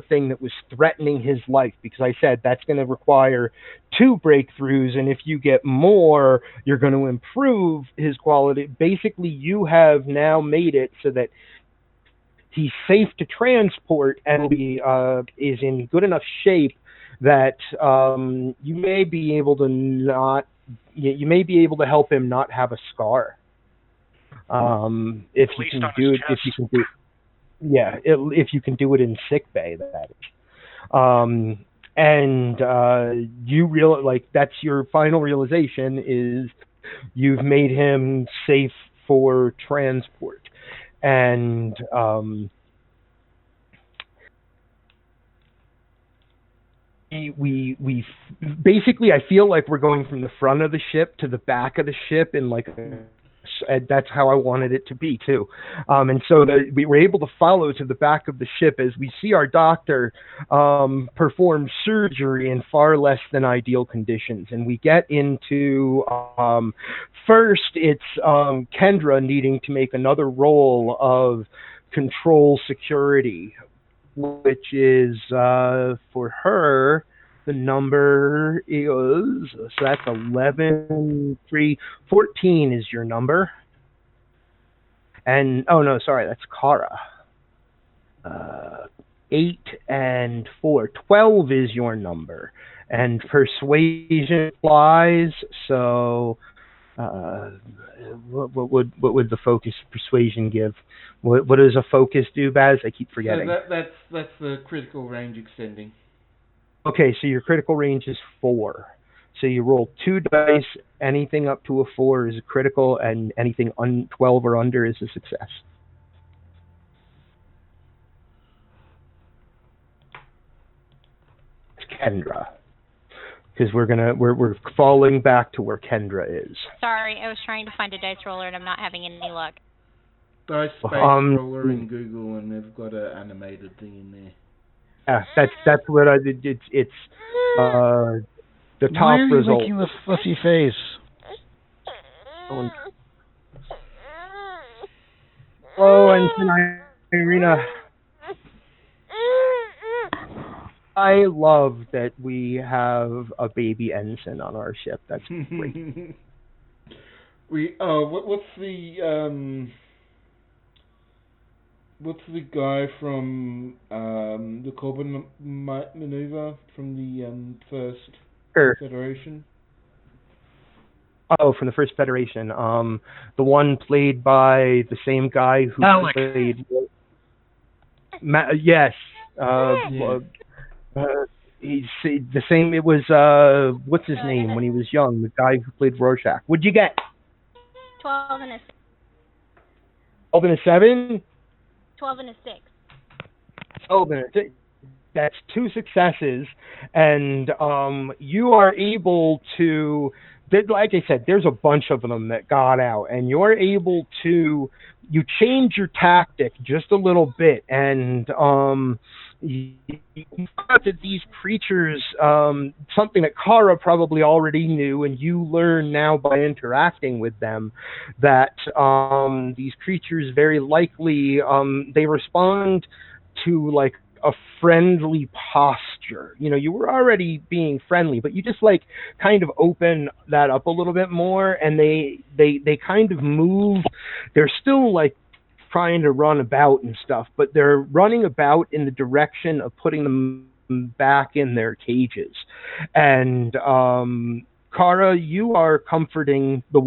thing that was threatening his life, because I said that's going to require 2 breakthroughs, and if you get more, you're going to improve his quality. Basically, you have now made it so that he's safe to transport and is in good enough shape that you may be able to help him not have a scar. If you can do it, if you can do it in sick bay, that is. And you that's your final realization, is you've made him safe for transport. And we basically, I feel like we're going from the front of the ship to the back of the ship in and that's how I wanted it to be too. And so we were able to follow to the back of the ship as we see our doctor perform surgery in far less than ideal conditions. And we get into first, it's Kendra needing to make another roll of control security, which is for her. The number is, so that's 11, 3, 14 is your number. And, oh no, sorry, that's Kara. 8 and 4, 12 is your number. And persuasion applies, so what would the focus persuasion give? What does a focus do, Baz? I keep forgetting. So that's the critical range extending. Okay, so your critical range is 4. So you roll 2 dice. Anything up to a 4 is a critical, and anything 12 or under is a success. It's Kendra, because we're falling back to where Kendra is. Sorry, I was trying to find a dice roller and I'm not having any luck. Dice space roller in Google, and they've got an animated thing in there. Yeah, that's what I did. It's the top Why are you result. making the fussy face? Hello, and Irina. I love that we have a baby ensign on our ship. That's great. What's the guy from the Corbin maneuver from the first Federation? Oh, from the first Federation. The one played by the same guy who played. Yes. He's the same. It was what's his name when he was young? The guy who played Rorschach. What'd you get? 12 and a 6. 12 and a 7. 12 and a 6. Oh, that's 2 successes, and you are able to. Like I said, there's a bunch of them that got out, and you're able to. You change your tactic just a little bit, and you find that these creatures, something that Kara probably already knew, and you learn now by interacting with them, that these creatures very likely they respond to like a friendly posture. You know, you were already being friendly, but you just like kind of open that up a little bit more, and they kind of move. They're still like trying to run about and stuff, but they're running about in the direction of putting them back in their cages. And Kara, you are comforting the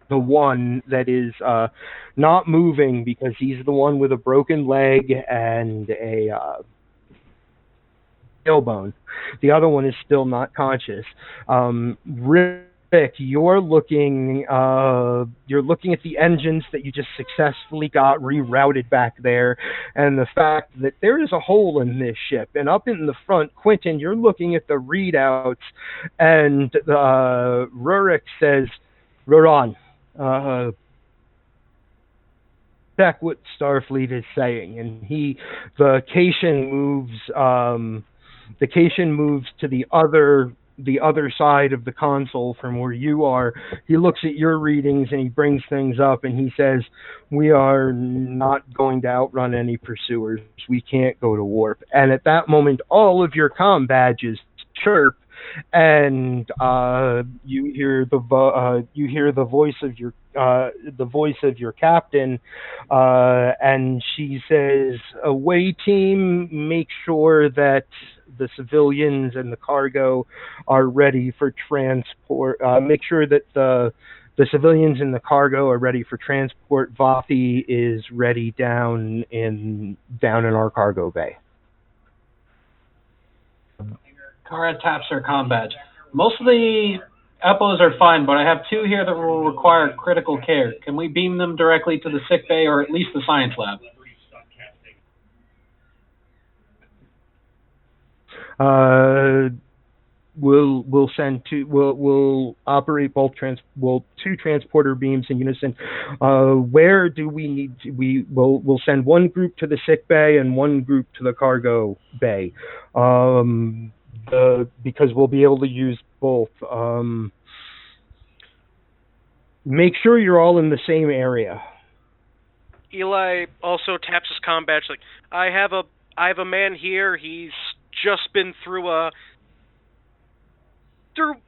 one that is not moving, because he's the one with a broken leg and a tailbone. The other one is still not conscious. Rick, you're looking at the engines that you just successfully got rerouted back there, and the fact that there is a hole in this ship. And up in the front, Quentin, you're looking at the readouts, and Rurak says, Roran, check what Starfleet is saying. And the Cation moves to the other the other side of the console from where you are. He looks at your readings and he brings things up and he says, "We are not going to outrun any pursuers. We can't go to warp." And at that moment, all of your comm badges chirp, and you hear the voice of your captain, and she says, "Away team, make sure that the civilians and the cargo are ready for transport. Make sure that the civilians and the cargo are ready for transport. Vathi is ready down in our cargo bay." Kara taps her comm badge. Most of the Epos are fine, but I have two here that will require critical care. Can we beam them directly to the sick bay or at least the science lab? We'll send two. We'll operate both two transporter beams in unison. Where do we need to? We'll send one group to the sick bay and one group to the cargo bay. Because we'll be able to use both. Make sure you're all in the same area. Eli also taps his comm badge like, I have a man here. He's just been through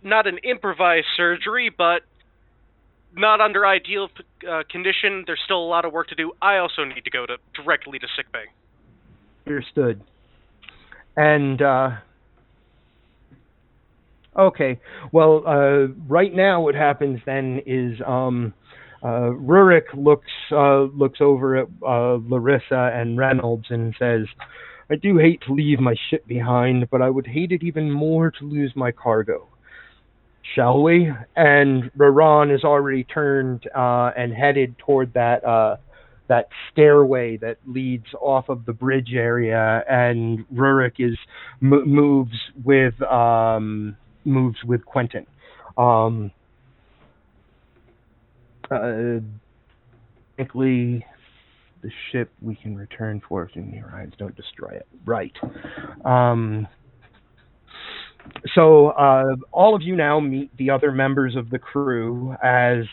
not an improvised surgery, but not under ideal condition. There's still a lot of work to do. I also need to go directly to sickbay. Understood. And okay. Well, right now what happens then is Rurak looks over at Larissa and Reynolds and says, "I do hate to leave my ship behind, but I would hate it even more to lose my cargo. Shall we?" And Raran is already turned and headed toward that stairway that leads off of the bridge area, and Rurak is moves with Quentin. Frankly, the ship we can return for if the Orions don't destroy it. Right. So all of you now meet the other members of the crew as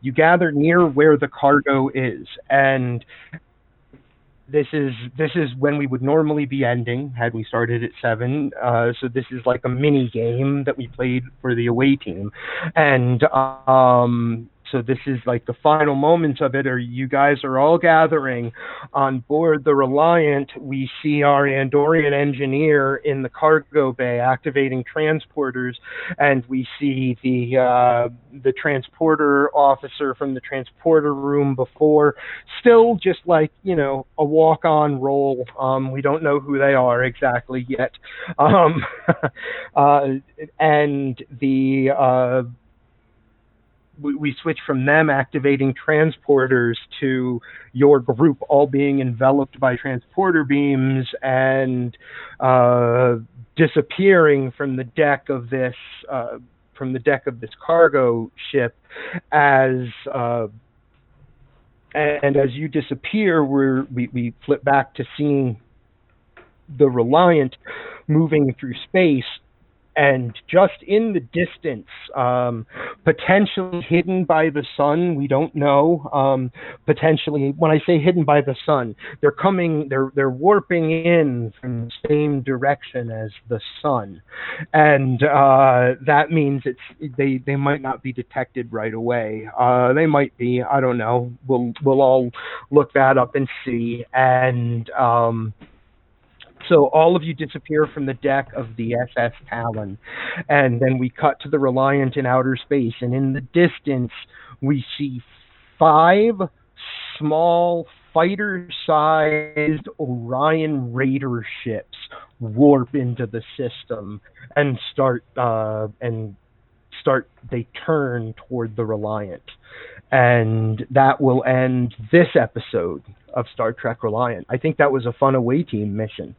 you gather near where the cargo is, and this is when we would normally be ending had we started at 7. So this is like a mini game that we played for the away team, and so this is like the final moments of it. You guys are all gathering on board the Reliant. We see our Andorian engineer in the cargo bay activating transporters, and we see the transporter officer from the transporter room before, still just like, a walk-on role. We don't know who they are exactly yet. And we switch from them activating transporters to your group all being enveloped by transporter beams and disappearing from the deck of this cargo ship. And as you disappear, we flip back to seeing the Reliant moving through space. And just in the distance, potentially hidden by the sun, we don't know. Potentially, when I say hidden by the sun, they're warping in from the same direction as the sun, and that means they might not be detected right away. They might be. I don't know. We'll all look that up and see. And so all of you disappear from the deck of the SS Talon, and then we cut to the Reliant in outer space, and in the distance we see 5 small fighter-sized Orion Raider ships warp into the system and they turn toward the Reliant. And that will end this episode of Star Trek Reliant. I think that was a fun away team mission.